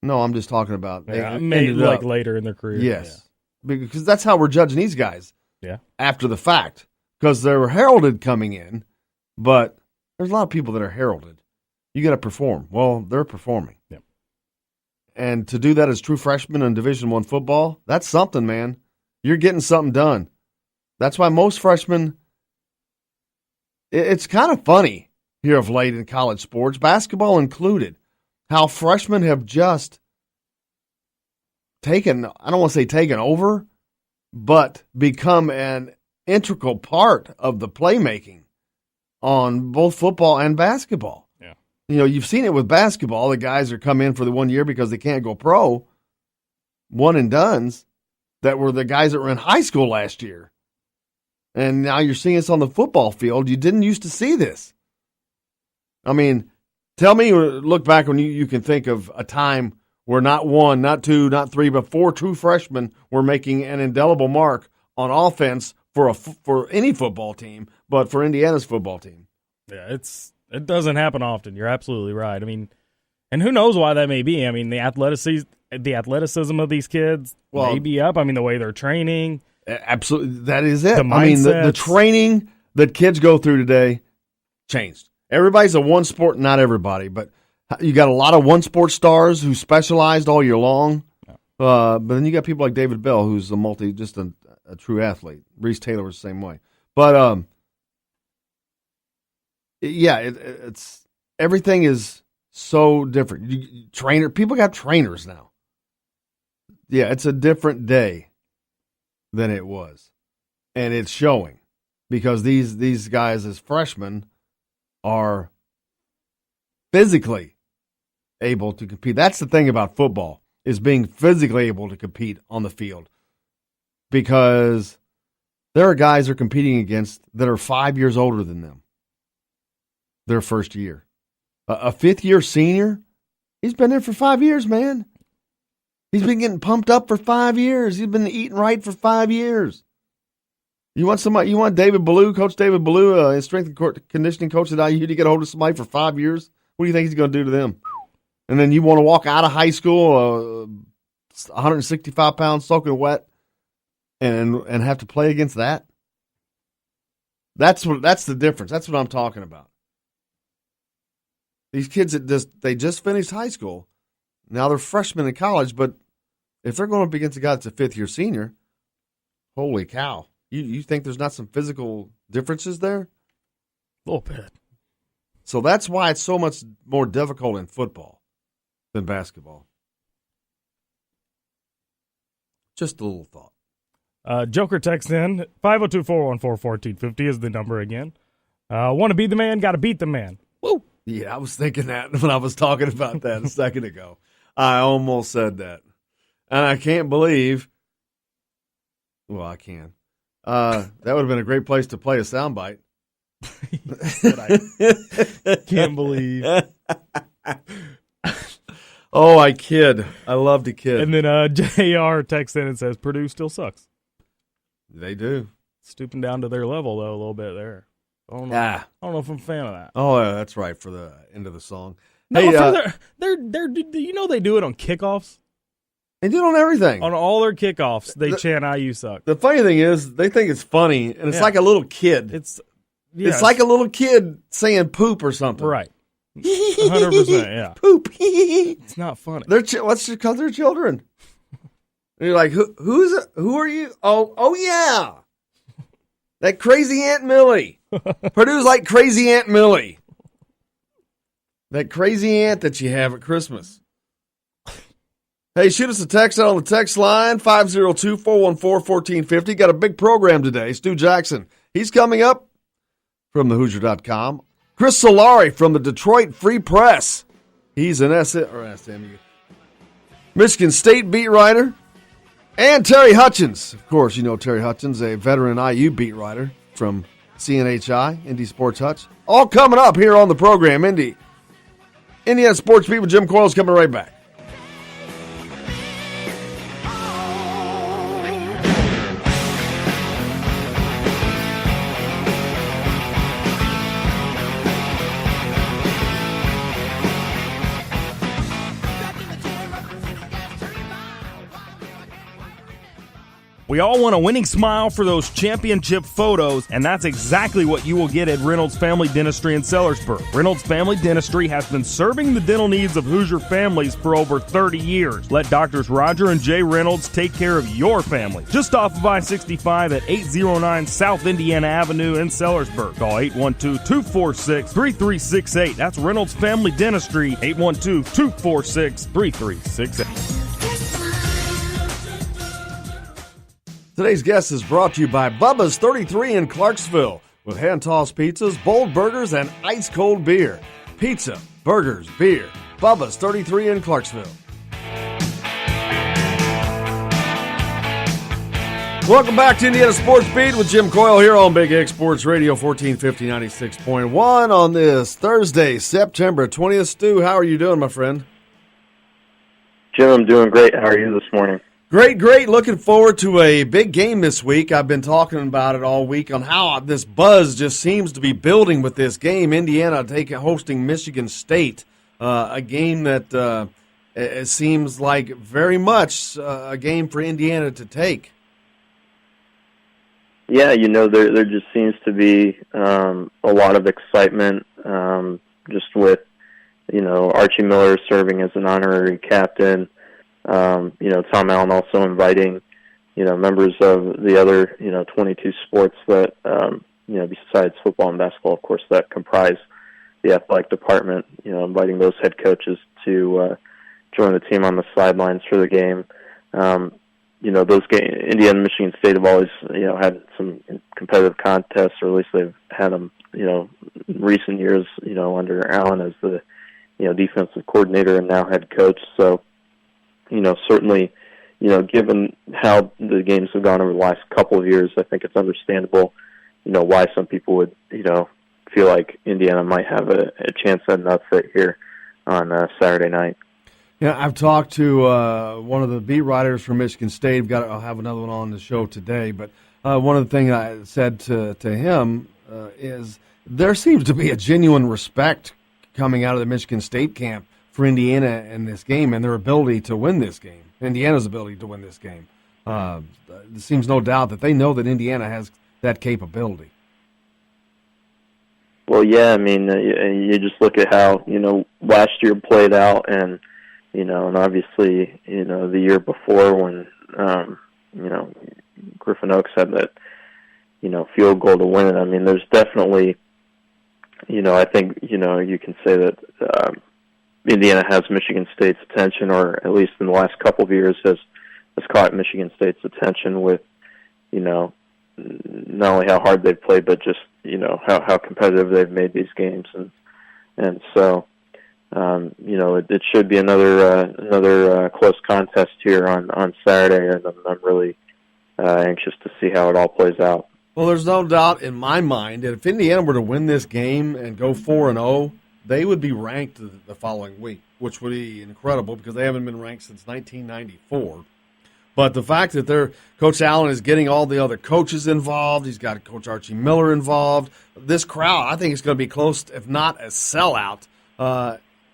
A: No, I'm just talking about
B: maybe like later in their career.
A: Yes, because that's how we're judging these guys.
B: Yeah,
A: after the fact, because they were heralded coming in, but there's a lot of people that are heralded. You got to perform. Well, they're performing.
B: Yeah.
A: And to do that as true freshmen in Division I football, that's something, man. You're getting something done. That's why most freshmen, it's kind of funny here of late in college sports, basketball included, how freshmen have just taken, I don't want to say taken over, but become an integral part of the playmaking on both football and basketball.
B: Yeah.
A: You know, you've seen it with basketball. The guys are come in for the 1 year because they can't go pro, one and dones, that were the guys that were in high school last year. And now you're seeing this on the football field. You didn't used to see this. I mean, tell me, look back when you can think of a time where not 1, not 2, not 3, but 4 true freshmen were making an indelible mark on offense for any football team, but for Indiana's football team.
B: Yeah, it doesn't happen often. You're absolutely right. I mean, and who knows why that may be? I mean, the athleticism of these kids may be up. I mean, the way they're training.
A: Absolutely, that is it.
B: The
A: I mean, the training that kids go through today changed. Everybody's a one sport, not everybody, but you got a lot of one sport stars who specialized all year long. But then you got people like David Bell, who's just a true athlete. Reese Taylor was the same way. But it's everything is so different. People got trainers now. Yeah, it's a different day than it was, and it's showing because these guys as freshmen are physically able to compete. That's the thing about football, is being physically able to compete on the field, because there are guys they're competing against that are 5 years older than them their first year. A fifth-year senior, he's been there for 5 years, man. He's been getting pumped up for 5 years. He's been eating right for 5 years. You want David Ballou, Coach David Ballou, strength and conditioning coach at IU, to get a hold of somebody for 5 years? What do you think he's going to do to them? And then you want to walk out of high school 165 pounds soaking wet and have to play against that? That's the difference. That's what I'm talking about. These kids they just finished high school. Now they're freshmen in college, but if they're going up against a guy that's a fifth-year senior, holy cow. You think there's not some physical differences there?
B: A little bit.
A: So that's why it's so much more difficult in football than basketball. Just a little thought.
B: Joker text in, 502-414-1450 is the number again. Want to be the man, got to beat the man. Woo!
A: Yeah, I was thinking that when I was talking about that a second ago. I almost said that. And I can't believe, well, I can. That would have been a great place to play a soundbite.
B: I can't believe.
A: Oh, I kid. I love to kid.
B: And then JR texts in and says, Purdue still sucks.
A: They do.
B: Stooping down to their level, though, a little bit there. I don't know if I'm a fan of that.
A: Oh, yeah, that's right, for the end of the song.
B: No,
A: hey,
B: they do it on kickoffs?
A: They do it on everything.
B: On all their kickoffs, they chant IU suck.
A: The funny thing is, they think it's funny, and it's like a little kid.
B: It's
A: like a little kid saying poop or something.
B: Right. 100%, yeah.
A: Poop.
B: It's not funny.
A: What's because they're children. And you're like, who are you? Oh yeah. That crazy Aunt Millie. Purdue's like crazy Aunt Millie. That crazy aunt that you have at Christmas. Hey, shoot us a text out on the text line, 502-414-1450. Got a big program today. Stu Jackson, he's coming up from thehoosier.com. Chris Solari from the Detroit Free Press. He's an SMU Michigan State beat writer. And Terry Hutchens. Of course, you know Terry Hutchens, a veteran IU beat writer from CNHI, Indy Sports Hutch. All coming up here on the program. Indiana Sports Beat with Jim Coyle's coming right back.
B: We all want a winning smile for those championship photos, and that's exactly what you will get at Reynolds Family Dentistry in Sellersburg. Reynolds Family Dentistry has been serving the dental needs of Hoosier families for over 30 years. Let Doctors Roger and Jay Reynolds take care of your family. Just off of I-65 at 809 South Indiana Avenue in Sellersburg. Call 812-246-3368. That's Reynolds Family Dentistry, 812-246-3368.
A: Today's guest is brought to you by Bubba's 33 in Clarksville with hand-tossed pizzas, bold burgers, and ice-cold beer. Pizza, burgers, beer. Bubba's 33 in Clarksville. Welcome back to Indiana Sports Beat with Jim Coyle here on Big X Sports Radio 1450 96.1 on this Thursday, September 20th. Stu, how are you doing, my friend?
G: Jim, I'm doing great. How are you this morning?
A: Great. Looking forward to a big game this week. I've been talking about it all week on how this buzz just seems to be building with this game. Indiana hosting Michigan State, a game that it seems like very much a game for Indiana to take.
G: Yeah, there just seems to be a lot of excitement just with, Archie Miller serving as an honorary captain. Tom Allen also inviting, members of the other, 22 sports that, besides football and basketball, of course, that comprise the athletic department, inviting those head coaches to join the team on the sidelines for the game. Those games, Indiana and Michigan State have always, had some competitive contests, or at least they've had them, in recent years, under Allen as the, defensive coordinator and now head coach. So, certainly, given how the games have gone over the last couple of years, I think it's understandable, why some people would, feel like Indiana might have a chance at an upset here on Saturday night.
A: Yeah, I've talked to one of the beat writers from Michigan State. I'll have another one on the show today. But one of the things I said to him is there seems to be a genuine respect coming out of the Michigan State camp for Indiana in this game and their ability to win this game, Indiana's ability to win this game. There seems no doubt that they know that Indiana has that capability.
G: Well, yeah, I mean, you just look at how, last year played out and, and obviously, the year before when, Griffin Oaks had that, field goal to win it. I mean, there's definitely, I think, you can say that, Indiana has Michigan State's attention, or at least in the last couple of years has caught Michigan State's attention with, not only how hard they've played, but just, how competitive they've made these games. And so, it should be another close contest here on Saturday, and I'm really anxious to see how it all plays out.
A: Well, there's no doubt in my mind that if Indiana were to win this game and go 4-0, they would be ranked the following week, which would be incredible because they haven't been ranked since 1994. But the fact that Coach Allen is getting all the other coaches involved, he's got Coach Archie Miller involved. This crowd, I think, is going to be close, if not a sellout.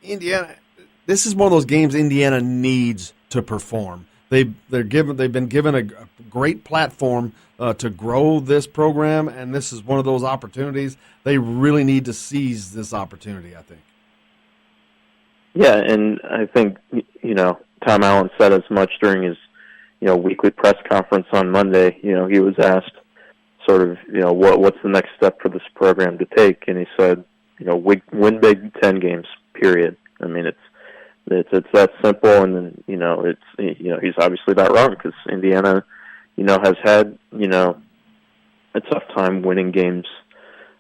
A: Indiana, this is one of those games Indiana needs to perform. They've been given a great platform to grow this program, and this is one of those opportunities. They really need to seize this opportunity, I think.
G: Yeah, and I think, Tom Allen said as much during his, weekly press conference on Monday. He was asked sort of, what's the next step for this program to take, and he said, win Big Ten games, period. I mean, it's that simple, and then, he's obviously not wrong because Indiana, has had, a tough time winning games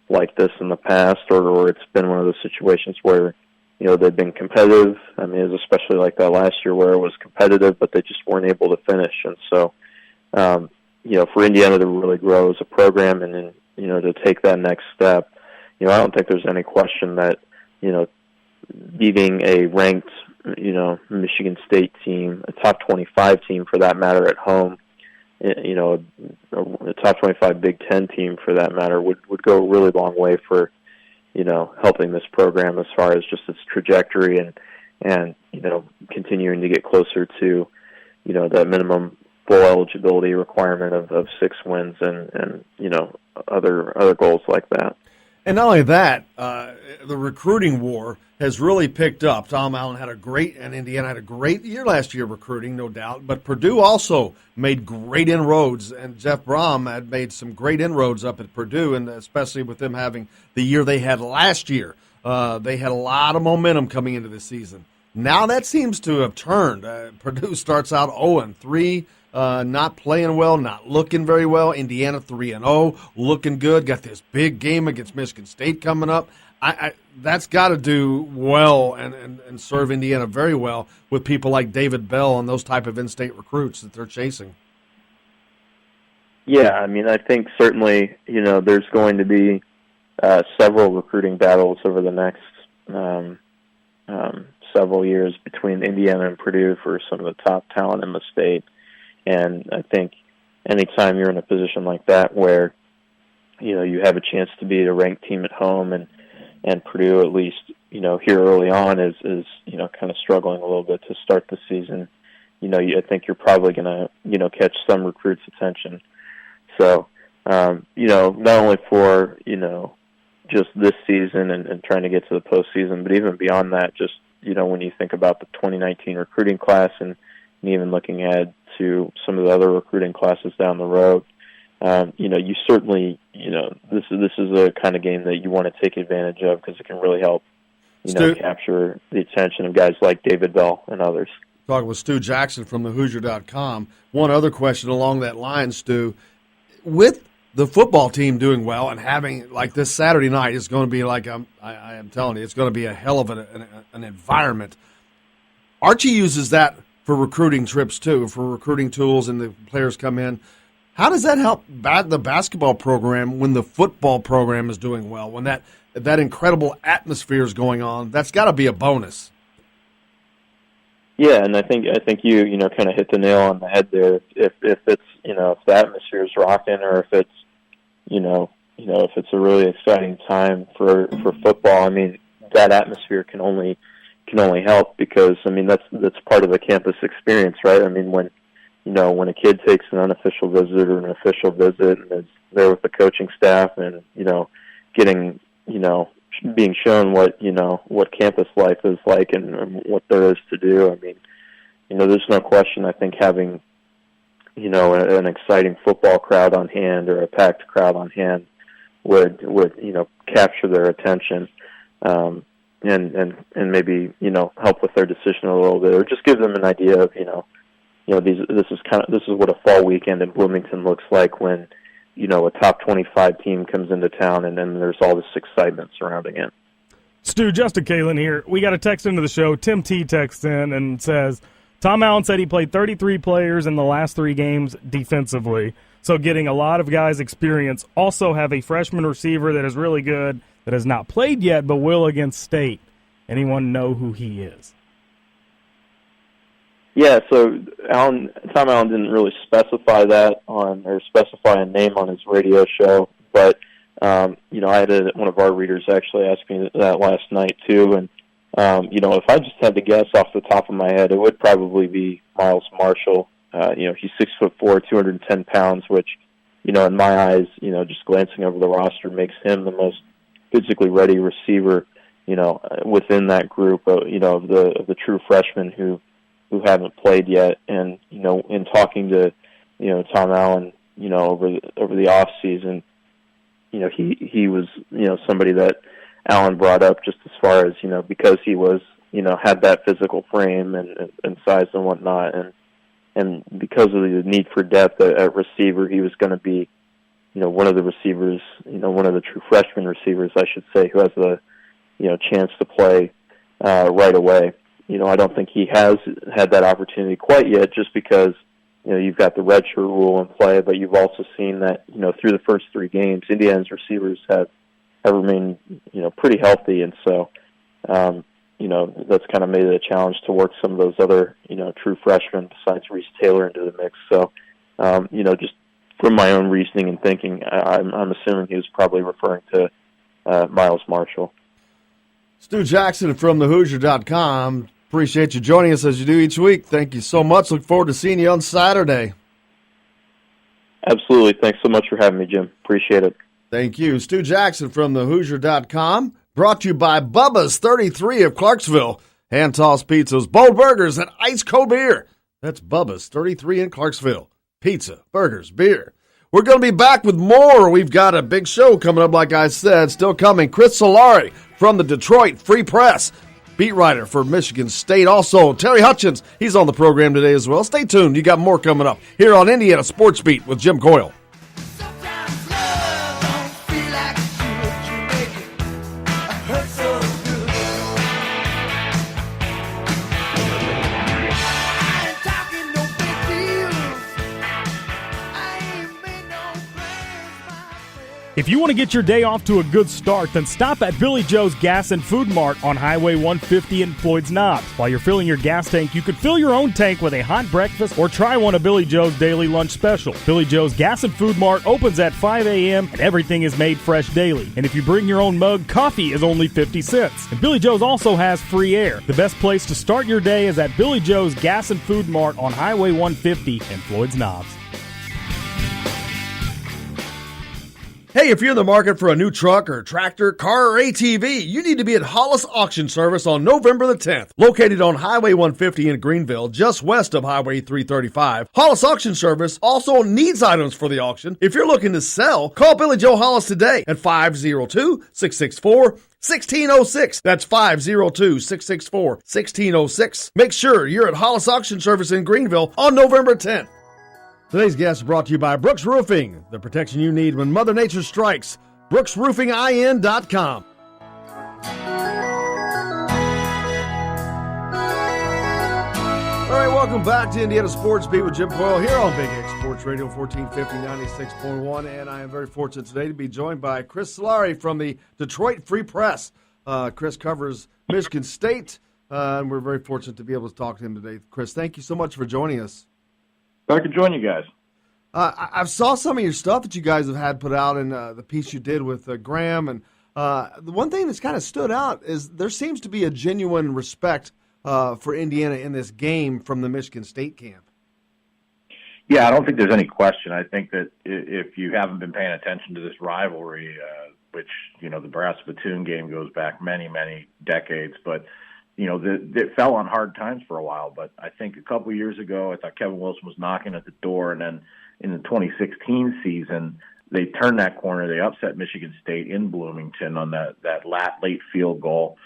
G: like this in the past, or it's been one of those situations where, they've been competitive. I mean, it was especially like that last year where it was competitive, but they just weren't able to finish. And so, for Indiana to really grow as a program and to take that next step. I don't think there's any question that, beating a ranked, Michigan State team, a top 25 team for that matter at home, a top 25 Big Ten team for that matter would go a really long way for, helping this program as far as just its trajectory and continuing to get closer to, that minimum bowl eligibility requirement of 6 wins and other goals like that.
A: And not only that, the recruiting war has really picked up. Tom Allen and Indiana had a great year last year recruiting, no doubt. But Purdue also made great inroads, and Jeff Brom had made some great inroads up at Purdue, and especially with them having the year they had last year. They had a lot of momentum coming into the season. Now that seems to have turned. Purdue starts out 0-3. Not playing well, not looking very well. Indiana 3-0, looking good. Got this big game against Michigan State coming up. That's got to do well and serve Indiana very well with people like David Bell and those type of in-state recruits that they're chasing.
G: Yeah, I think certainly, there's going to be several recruiting battles over the next several years between Indiana and Purdue for some of the top talent in the state. And I think anytime you're in a position like that where, you have a chance to beat a ranked team at home and Purdue, at least, here early on is kind of struggling a little bit to start the season, I think you're probably going to, catch some recruits' attention. So, not only for, just this season and trying to get to the postseason, but even beyond that, just, when you think about the 2019 recruiting class and even looking ahead to some of the other recruiting classes down the road, you certainly, this is a kind of game that you want to take advantage of because it can really help, capture the attention of guys like David Bell and others.
A: Talking with Stu Jackson from thehoosier.com. One other question along that line, Stu. With the football team doing well and having, like this Saturday night, is going to be like, I am telling you, it's going to be a hell of an environment. Archie uses that for recruiting trips too, for recruiting tools, and the players come in. How does that help the basketball program when the football program is doing well, when that incredible atmosphere is going on? That's got to be a bonus.
G: Yeah, and I think you kind of hit the nail on the head there. If it's if the atmosphere is rocking, or if it's if it's a really exciting time for football, that atmosphere can only help because that's part of the campus experience, right? When a kid takes an unofficial visit or an official visit and is there with the coaching staff and getting being shown what campus life is like and what there is to do. There's no question. I think having an exciting football crowd on hand or a packed crowd on hand would capture their attention. And maybe help with their decision a little bit, or just give them an idea of this is what a fall weekend in Bloomington looks like when a top 25 team comes into town and then there's all this excitement surrounding it.
B: Stu, Justin Kalen here. We got a text into the show. Tim T texts in and says, Tom Allen said he played 33 players in the last 3 games defensively, so getting a lot of guys' experience. Also have a freshman receiver that is really good that has not played yet but will against State. Anyone know who he is? Yeah,
G: so Tom Allen didn't really specify that or specify a name on his radio show, but I had one of our readers actually ask me that last night too, and if I just had to guess off the top of my head, it would probably be Miles Marshall. He's 6'4", 210 pounds, which in my eyes, just glancing over the roster makes him the most physically ready receiver, within that group, of the true freshmen who haven't played yet. And in talking to Tom Allen, over the off season, he was somebody that Allen brought up just as far as because he was had that physical frame and size and whatnot, and because of the need for depth at receiver, he was going to be one of the receivers, one of the true freshman receivers, I should say, who has the chance to play right away. I don't think he has had that opportunity quite yet, just because you've got the redshirt rule in play, but you've also seen that, through the first 3 games, Indiana's receivers have remained, pretty healthy. And so, that's kind of made it a challenge to work some of those other, true freshmen besides Reese Taylor into the mix. So, just from my own reasoning and thinking, I'm assuming he was probably referring to Miles Marshall.
A: Stu Jackson from thehoosier.com. Appreciate you joining us as you do each week. Thank you so much. Look forward to seeing you on Saturday.
G: Absolutely. Thanks so much for having me, Jim. Appreciate it.
A: Thank you. Stu Jackson from thehoosier.com. Brought to you by Bubba's 33 of Clarksville. Hand-tossed pizzas, bold burgers, and ice cold beer. That's Bubba's 33 in Clarksville. Pizza, burgers, beer. We're going to be back with more. We've got a big show coming up, like I said, still coming. Chris Solari from the Detroit Free Press, beat writer for Michigan State. Also, Terry Hutchens, he's on the program today as well. Stay tuned. You got more coming up here on Indiana Sports Beat with Jim Coyle.
B: If you want to get your day off to a good start, then stop at Billy Joe's Gas and Food Mart on Highway 150 in Floyd's Knobs. While you're filling your gas tank, you could fill your own tank with a hot breakfast or try one of Billy Joe's daily lunch special. Billy Joe's Gas and Food Mart opens at 5 a.m. and everything is made fresh daily. And if you bring your own mug, coffee is only 50 cents. And Billy Joe's also has free air. The best place to start your day is at Billy Joe's Gas and Food Mart on Highway 150 in Floyd's Knobs.
A: Hey, if you're in the market for a new truck or tractor, car, or ATV, you need to be at Hollis Auction Service on November the 10th. Located on Highway 150 in Greenville, just west of Highway 335, Hollis Auction Service also needs items for the auction. If you're looking to sell, call Billy Joe Hollis today at 502-664-1606. That's 502-664-1606. Make sure you're at Hollis Auction Service in Greenville on November 10th. Today's guest is brought to you by Brooks Roofing, the protection you need when Mother Nature strikes. BrooksRoofingIN.com. All right, welcome back to Indiana Sports Beat with Jim Coyle here on Big X Sports Radio 1450, 96.1. And I am very fortunate today to be joined by Chris Solari from the Detroit Free Press. Chris covers Michigan State, and we're very fortunate to be able to talk to him today. Chris, thank you so much for joining us.
H: I could join you guys.
A: I saw some of your stuff that you guys have had put out in the piece you did with Graham. And the one thing that's kind of stood out is there seems to be a genuine respect for Indiana in this game from the Michigan State camp.
H: Yeah, I don't think there's any question. I think that if you haven't been paying attention to this rivalry, which, the brass spittoon game goes back many, many decades, but it fell on hard times for a while, but I think a couple of years ago, I thought Kevin Wilson was knocking at the door, and then in the 2016 season, they turned that corner. They upset Michigan State in Bloomington on that late field goal,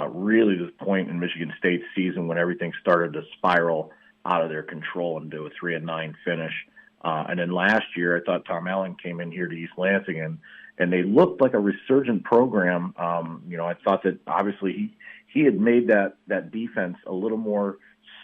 H: really the point in Michigan State's season when everything started to spiral out of their control and do a 3-9 finish. And then last year, I thought Tom Allen came in here to East Lansing, and they looked like a resurgent program. I thought that obviously he had made that defense a little more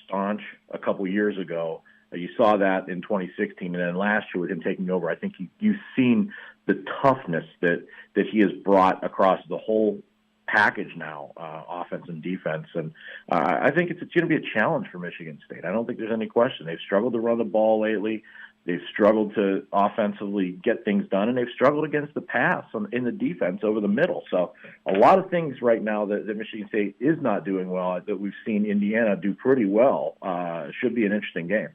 H: staunch a couple years ago. You saw that in 2016, and then last year with him taking over, I think you've seen the toughness that he has brought across the whole package now, offense and defense. And I think it's going to be a challenge for Michigan State. I don't think there's any question. They've struggled to run the ball lately. They've struggled to offensively get things done, and they've struggled against the pass in the defense over the middle. So a lot of things right now that Michigan State is not doing well that we've seen Indiana do pretty well. Should be an interesting game.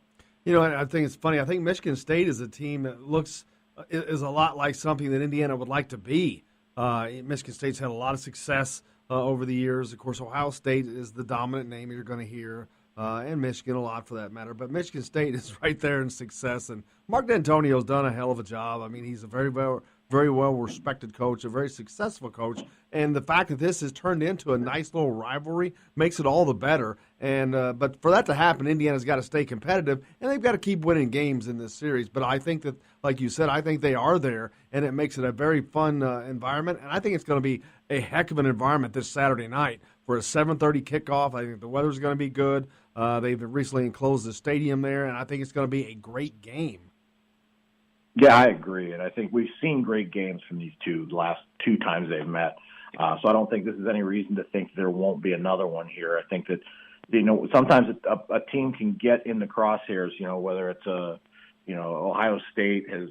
A: I think it's funny. I think Michigan State is a team that is a lot like something that Indiana would like to be. Michigan State's had a lot of success over the years. Of course, Ohio State is the dominant name you're going to hear. And Michigan a lot for that matter. But Michigan State is right there in success. And Mark D'Antonio's done a hell of a job. I mean, he's a very well-respected coach, a very successful coach. And the fact that this has turned into a nice little rivalry makes it all the better. And but for that to happen, Indiana's got to stay competitive, and they've got to keep winning games in this series. But I think that, like you said, I think they are there, and it makes it a very fun environment. And I think it's going to be a heck of an environment this Saturday night for a 7:30 kickoff. I think the weather's going to be good. They've recently enclosed the stadium there, and I think it's going to be a great game.
H: Yeah, I agree, and I think we've seen great games from these last two times they've met. So I don't think this is any reason to think there won't be another one here. I think that sometimes a team can get in the crosshairs. Whether it's Ohio State has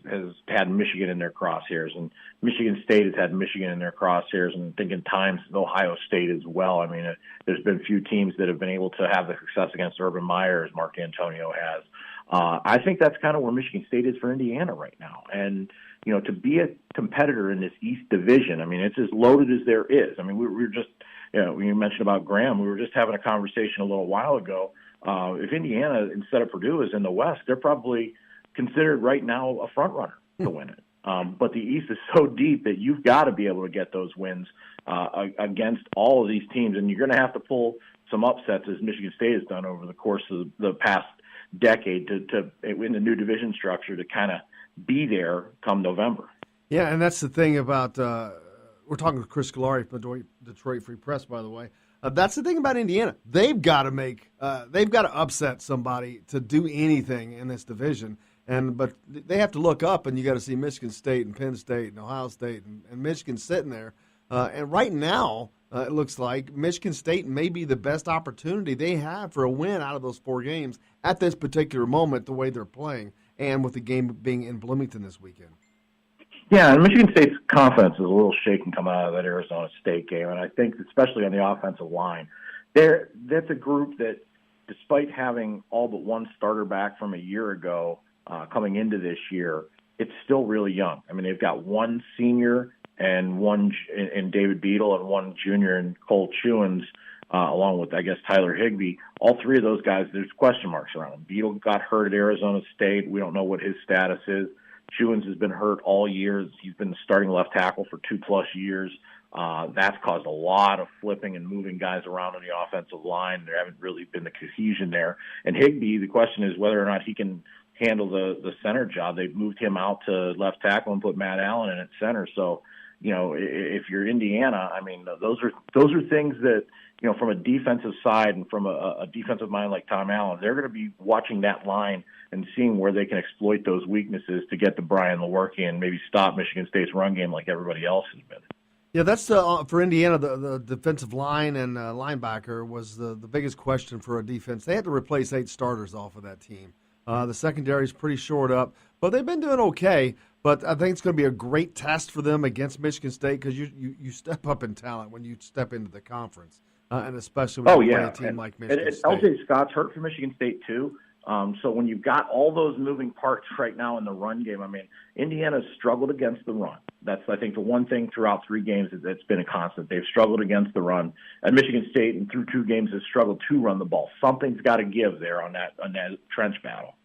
H: had Michigan in their crosshairs, and Michigan State has had Michigan in their crosshairs, and I think in times Ohio State as well. I mean, there's been few teams that have been able to have the success against Urban Meyer as Mark D'Antonio has. I think that's kind of where Michigan State is for Indiana right now. And, to be a competitor in this East Division, I mean, it's as loaded as there is. I mean, we were just, when you mentioned about Graham, we were just having a conversation a little while ago. If Indiana, instead of Purdue, is in the West, they're probably considered right now a front runner to win it. But the East is so deep that you've got to be able to get those wins against all of these teams. And you're going to have to pull some upsets, as Michigan State has done over the course of the past decade to in the new division structure to kind of be there come November.
A: Yeah, and that's the thing about we're talking with Chris Solari from the Detroit Free Press, by the way. That's the thing about Indiana. They've got to upset somebody to do anything in this division. But they have to look up, and you got to see Michigan State and Penn State and Ohio State and Michigan sitting there. And right now, it looks like Michigan State may be the best opportunity they have for a win out of those 4 games at this particular moment, the way they're playing, and with the game being in Bloomington this weekend.
H: Yeah, and Michigan State's confidence is a little shaken coming out of that Arizona State game, and I think especially on the offensive line, that's a group that, despite having all but one starter back from a year ago coming into this year, it's still really young. I mean, they've got one senior and one in David Beadle and one junior in Cole Chewins, along with, I guess, Tyler Higbee. All 3 of those guys, there's question marks around them. Beadle got hurt at Arizona State. We don't know what his status is. Chewins has been hurt all year. He's been the starting left tackle for 2+ years. That's caused a lot of flipping and moving guys around on the offensive line. There haven't really been the cohesion there. And Higbee, the question is whether or not he can handle the center job. They've moved him out to left tackle and put Matt Allen in at center. So, if you're Indiana, I mean, those are things that, from a defensive side and from a defensive mind like Tom Allen, they're going to be watching that line and seeing where they can exploit those weaknesses to get to Brian Lewerke and maybe stop Michigan State's run game like everybody else has been.
A: Yeah, that's for Indiana, the defensive line and linebacker was the biggest question for a defense. They had to replace 8 starters off of that team. The secondary is pretty shored up, but they've been doing okay. But I think it's going to be a great test for them against Michigan State because you step up in talent when you step into the conference, and especially when you play a team like Michigan State.
H: LJ Scott's hurt for Michigan State too. So when you've got all those moving parts right now in the run game, I mean, Indiana's struggled against the run. That's, I think, the one thing throughout 3 games that's been a constant. They've struggled against the run. And Michigan State, and through 2 games, has struggled to run the ball. Something's got to give there on that trench battle.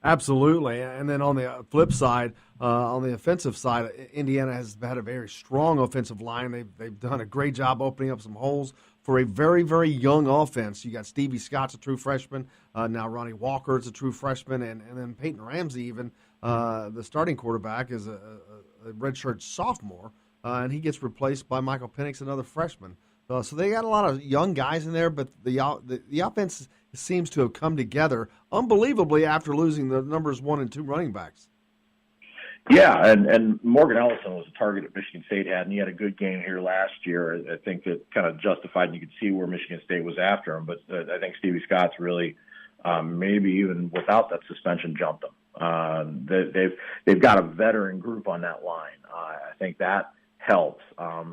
A: Absolutely. And then on the flip side, on the offensive side, Indiana has had a very strong offensive line. They've done a great job opening up some holes for a very, very young offense. You got Stevie Scott's a true freshman. Now Ronnie Walker's a true freshman. And then Peyton Ramsey, even the starting quarterback, is a redshirt sophomore. And he gets replaced by Michael Penix, another freshman. So they got a lot of young guys in there, but the offense seems to have come together unbelievably after losing the numbers 1 and 2 running backs.
H: Yeah, and Morgan Ellison was a target that Michigan State had, and he had a good game here last year. I think that kind of justified, and you could see where Michigan State was after him. But I think Stevie Scott's really, maybe even without that suspension, jumped him. They've got a veteran group on that line. I think that helps.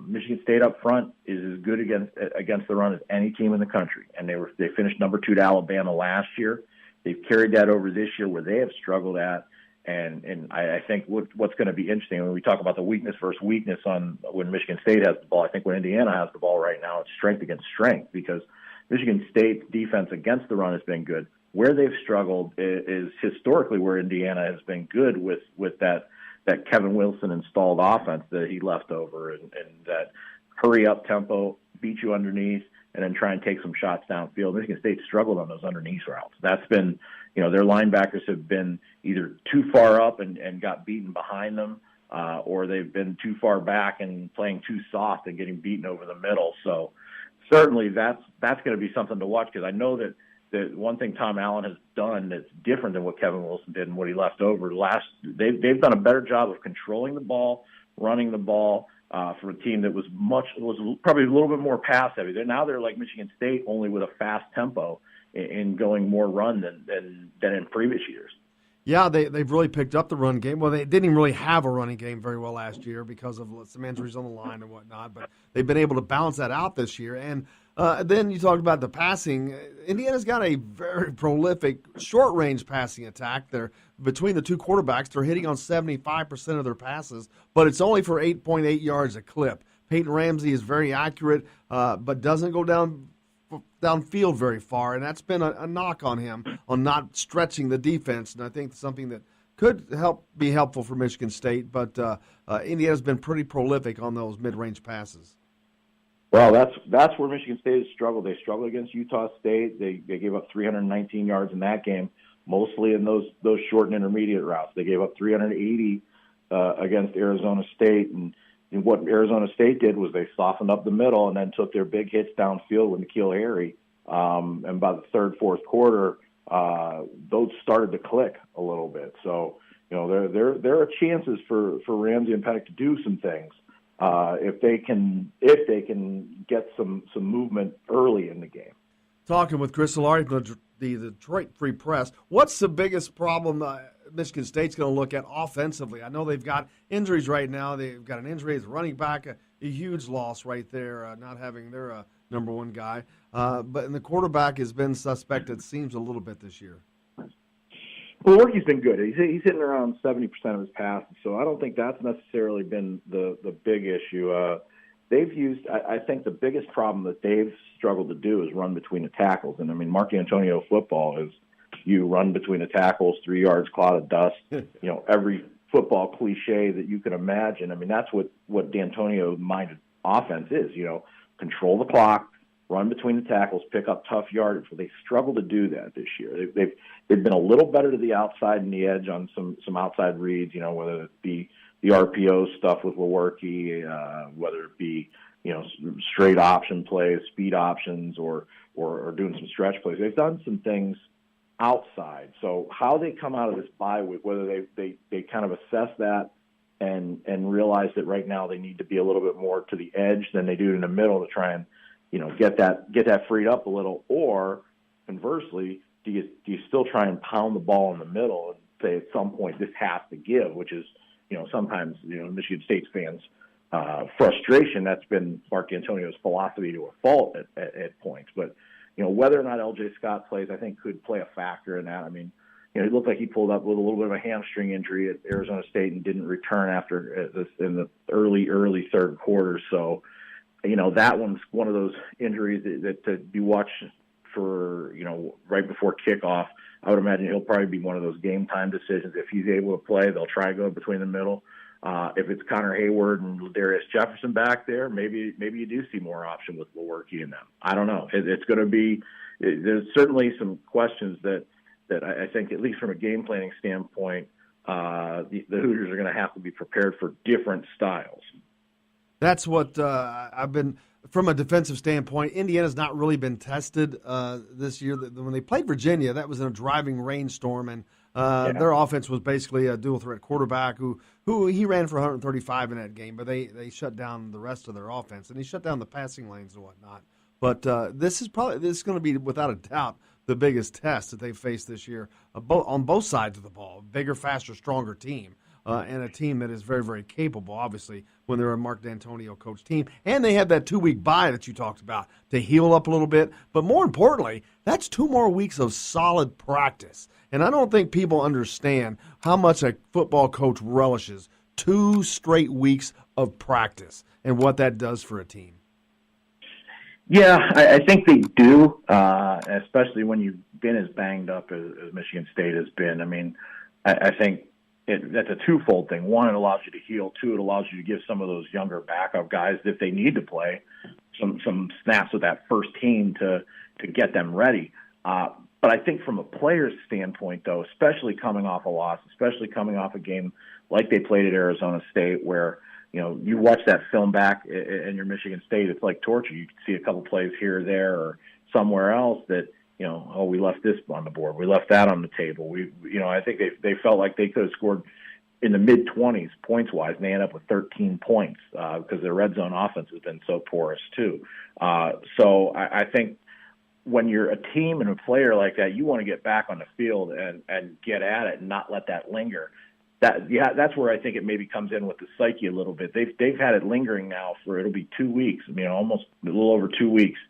H: Michigan State up front is as good against the run as any team in the country, and they finished number 2 to Alabama last year. They've carried that over this year where they have struggled at, and I think what's going to be interesting when we talk about the weakness versus weakness on when Michigan State has the ball. I think when Indiana has the ball right now, it's strength against strength because Michigan State's defense against the run has been good. Where they've struggled is historically where Indiana has been good with that Kevin Wilson installed offense that he left over and that hurry up tempo, beat you underneath, and then try and take some shots downfield. Michigan State struggled on those underneath routes. That's been, their linebackers have been either too far up and got beaten behind them, or they've been too far back and playing too soft and getting beaten over the middle. So certainly that's going to be something to watch, because I know that one thing Tom Allen has done that's different than what Kevin Wilson did and what he left over they've done a better job of controlling the ball, running the ball for a team that was probably a little bit more pass heavy. They're like Michigan State, only with a fast tempo in going more run than in previous years.
A: Yeah, they've really picked up the run game. Well, they didn't even really have a running game very well last year because of some injuries on the line and whatnot, but they've been able to balance that out this year. And then you talked about the passing. Indiana's got a very prolific short-range passing attack. They're between the two quarterbacks, they're hitting on 75% of their passes, but it's only for 8.8 yards a clip. Peyton Ramsey is very accurate, but doesn't go downfield very far, and that's been a knock on him on not stretching the defense, and I think something that could be helpful for Michigan State, but Indiana's been pretty prolific on those mid-range passes.
H: Well, that's where Michigan State has struggled. They struggled against Utah State. They gave up 319 yards in that game, mostly in those short and intermediate routes. They gave up 380 against Arizona State, and what Arizona State did was they softened up the middle and then took their big hits downfield with N'Keal Harry. And by the third, fourth quarter, those started to click a little bit. So, there are chances for Ramsey and Pennick to do some things if they can get some movement early in the game.
A: Talking with Chris Solari from the Detroit Free Press, what's the biggest problem Michigan State's going to look at offensively? I know they've got injuries right now. They've got an injury as a running back, a huge loss right there, not having their number one guy. But the quarterback has been suspect, it seems, a little bit this year.
H: Well, Worky's been good. He's hitting around 70% of his passes, so I don't think that's necessarily been the big issue. I think the biggest problem that they've struggled to do is run between the tackles. And, I mean, Mark Antonio football is you run between the tackles, 3 yards, cloud of dust, every football cliche that you can imagine. I mean, that's what D'Antonio-minded offense is, control the clock, run between the tackles, pick up tough yardage. Well, they struggle to do that this year. They've been a little better to the outside and the edge on some outside reads, whether it be the RPO stuff with Lewerke, whether it be, straight option plays, speed options, or doing some stretch plays. They've done some things outside. So how they come out of this bye week, whether they kind of assess that and realize that right now they need to be a little bit more to the edge than they do in the middle to try and, get that freed up a little, or conversely, do you still try and pound the ball in the middle and say at some point this has to give, which is, sometimes, Michigan State fans' frustration. That's been Mark Antonio's philosophy to a fault at points. But, whether or not L.J. Scott plays, I think could play a factor in that. I mean, it looked like he pulled up with a little bit of a hamstring injury at Arizona State and didn't return after in the early third quarter. So, that one's one of those injuries that to be watched for, right before kickoff. I would imagine he'll probably be one of those game time decisions. If he's able to play, they'll try to go between the middle. If it's Connor Hayward and Ladarius Jefferson back there, maybe you do see more option with Lewerke in them. I don't know. It's going to be – there's certainly some questions that I think, at least from a game planning standpoint, the Hoosiers are going to have to be prepared for different styles.
A: That's what I've been – from a defensive standpoint, Indiana's not really been tested this year. When they played Virginia, that was in a driving rainstorm, and their offense was basically a dual-threat quarterback who he ran for 135 in that game, but they shut down the rest of their offense, and he shut down the passing lanes and whatnot. But this is going to be, without a doubt, the biggest test that they faced this year on both sides of the ball. Bigger, faster, stronger team. And a team that is very, very capable, obviously, when they're a Mark D'Antonio coach team. And they had that 2-week bye that you talked about to heal up a little bit. But more importantly, that's 2 more weeks of solid practice. And I don't think people understand how much a football coach relishes 2 straight weeks of practice and what that does for a team.
H: Yeah, I think they do, especially when you've been as banged up as Michigan State has been. I mean, I think that's a twofold thing. One, it allows you to heal. 2, it allows you to give some of those younger backup guys, if they need to play, some snaps with that first team to get them ready. But I think from a player's standpoint, though, especially coming off a loss, especially coming off a game like they played at Arizona State, where you watch that film back in your Michigan State, it's like torture. You can see a couple plays here or there or somewhere else that, we left this on the board. We left that on the table. I think they felt like they could have scored in the mid-20s points-wise, and they end up with 13 points because their red zone offense has been so porous too. So I think when you're a team and a player like that, you want to get back on the field and get at it and not let that linger. That's where I think it maybe comes in with the psyche a little bit. They've had it lingering now it'll be 2 weeks, almost a little over 2 weeks,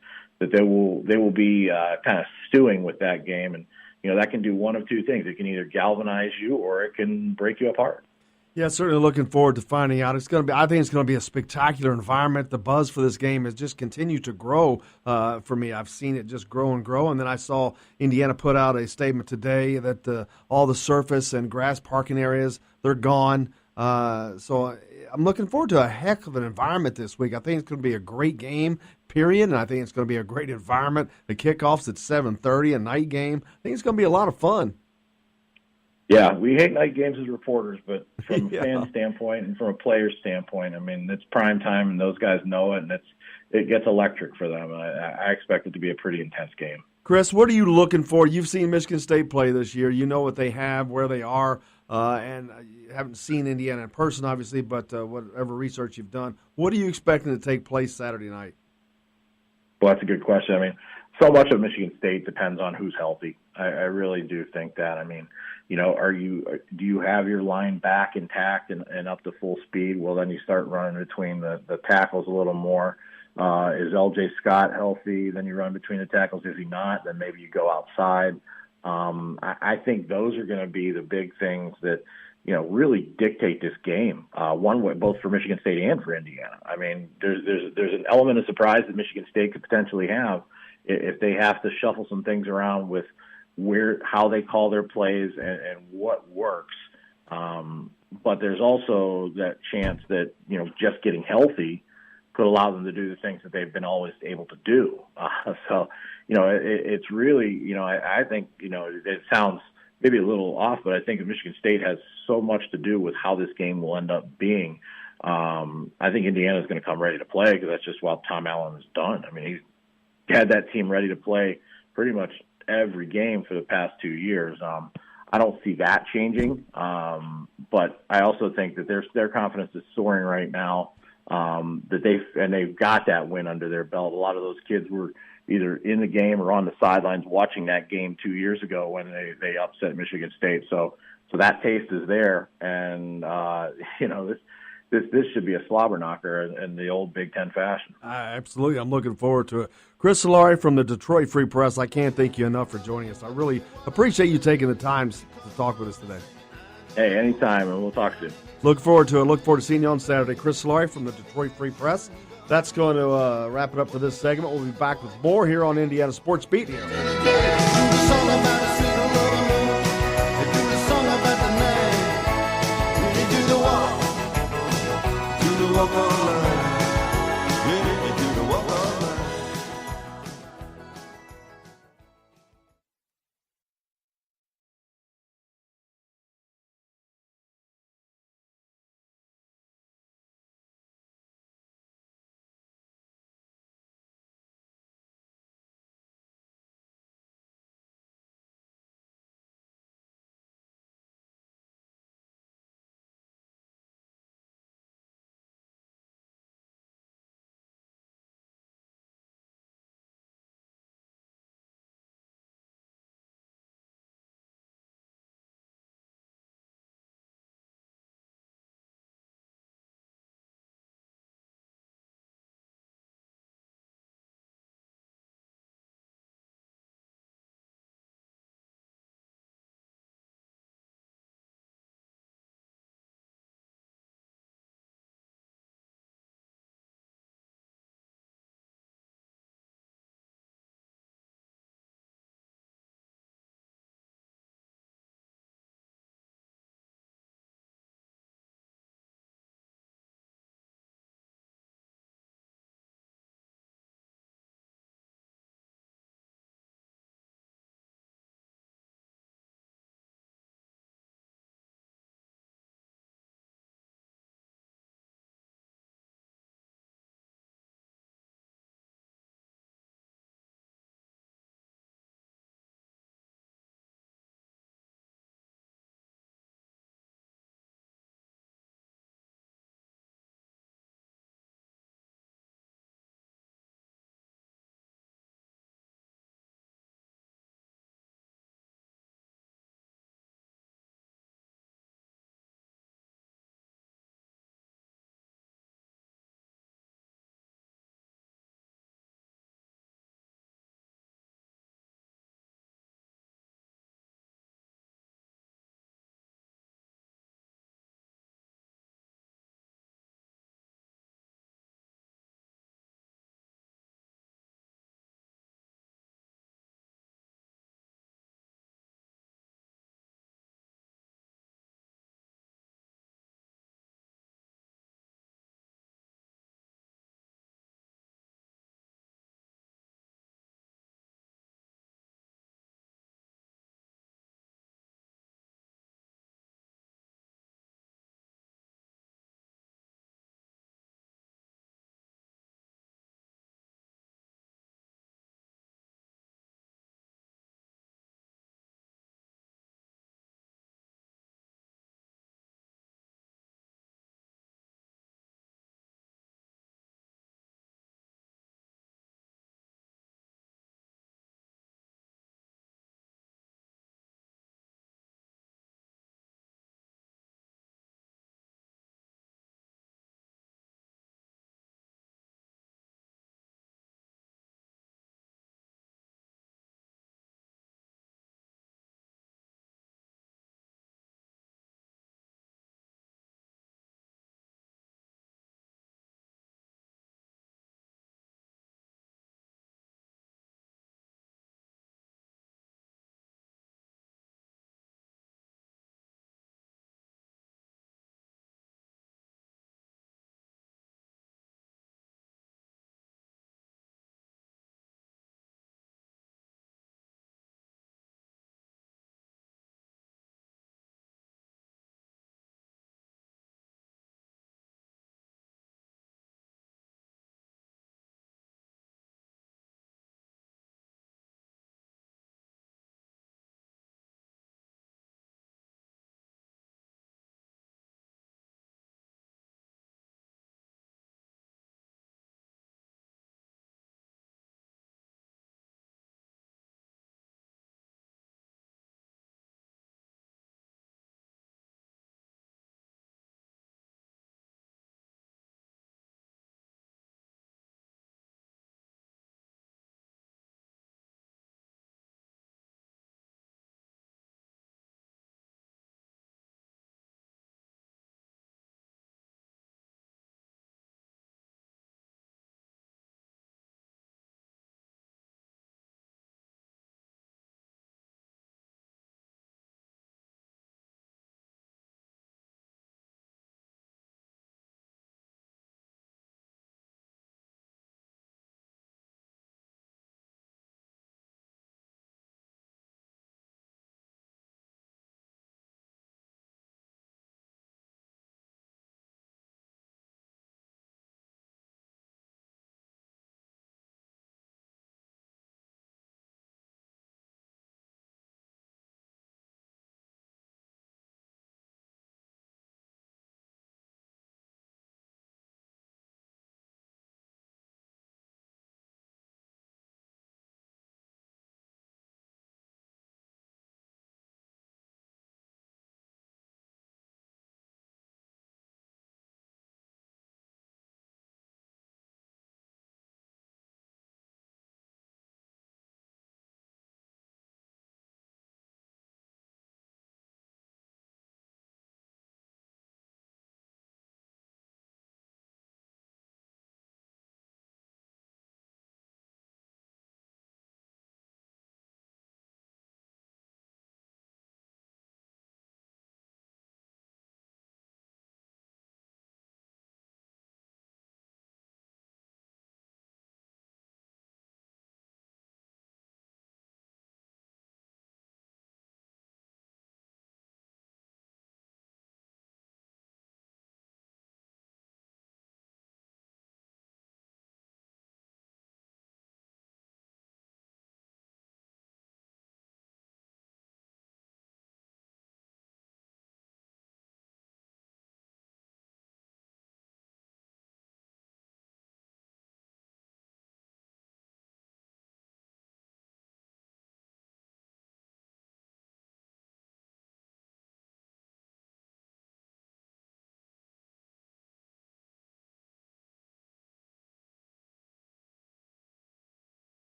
H: that they will be kind of stewing with that game, and that can do one of two things. It can either galvanize you or it can break you apart.
A: Yeah, certainly looking forward to finding out. I think it's going to be a spectacular environment. The buzz for this game has just continued to grow for me. I've seen it just grow and grow, and then I saw Indiana put out a statement today that all the surface and grass parking areas, they're gone. So I'm looking forward to a heck of an environment this week. I think it's going to be a great game, period, and I think it's going to be a great environment. The kickoff's at 7:30, a night game. I think it's going to be a lot of fun.
H: Yeah, we hate night games as reporters, but from a fan standpoint and from a player standpoint, it's prime time, and those guys know it, and it gets electric for them. I expect it to be a pretty intense game.
A: Chris, what are you looking for? You've seen Michigan State play this year. You know what they have, where they are, and you haven't seen Indiana in person, obviously, but whatever research you've done, what are you expecting to take place Saturday night?
H: Well, that's a good question. So much of Michigan State depends on who's healthy. I really do think that. Do you have your line back intact and up to full speed? Well, then you start running between the tackles a little more. Is LJ Scott healthy? Then you run between the tackles. Is he not? Then maybe you go outside. I think those are going to be the big things that, really dictate this game. One way, both for Michigan State and for Indiana. There's an element of surprise that Michigan State could potentially have if they have to shuffle some things around with how they call their plays and what works. But there's also that chance that, just getting healthy could allow them to do the things that they've been always able to do. It's really, I think, it sounds maybe a little off, but I think Michigan State has so much to do with how this game will end up being. I think Indiana's going to come ready to play because that's just what Tom Allen has done. He's had that team ready to play pretty much every game for the past 2 years. I don't see that changing, but I also think that their confidence is soaring right now. That they've got that win under their belt. A lot of those kids were either in the game or on the sidelines watching that game 2 years ago when they upset Michigan State. So that taste is there, and this should be a slobber knocker in the old Big Ten fashion.
A: Absolutely. I'm looking forward to it. Chris Solari from the Detroit Free Press, I can't thank you enough for joining us. I really appreciate you taking the time to talk with us today.
H: Hey, anytime, and we'll talk soon.
A: Look forward to it. Look forward to seeing you on Saturday. Chris Solari from the Detroit Free Press. That's going to wrap it up for this segment. We'll be back with more here on Indiana Sports Beat here.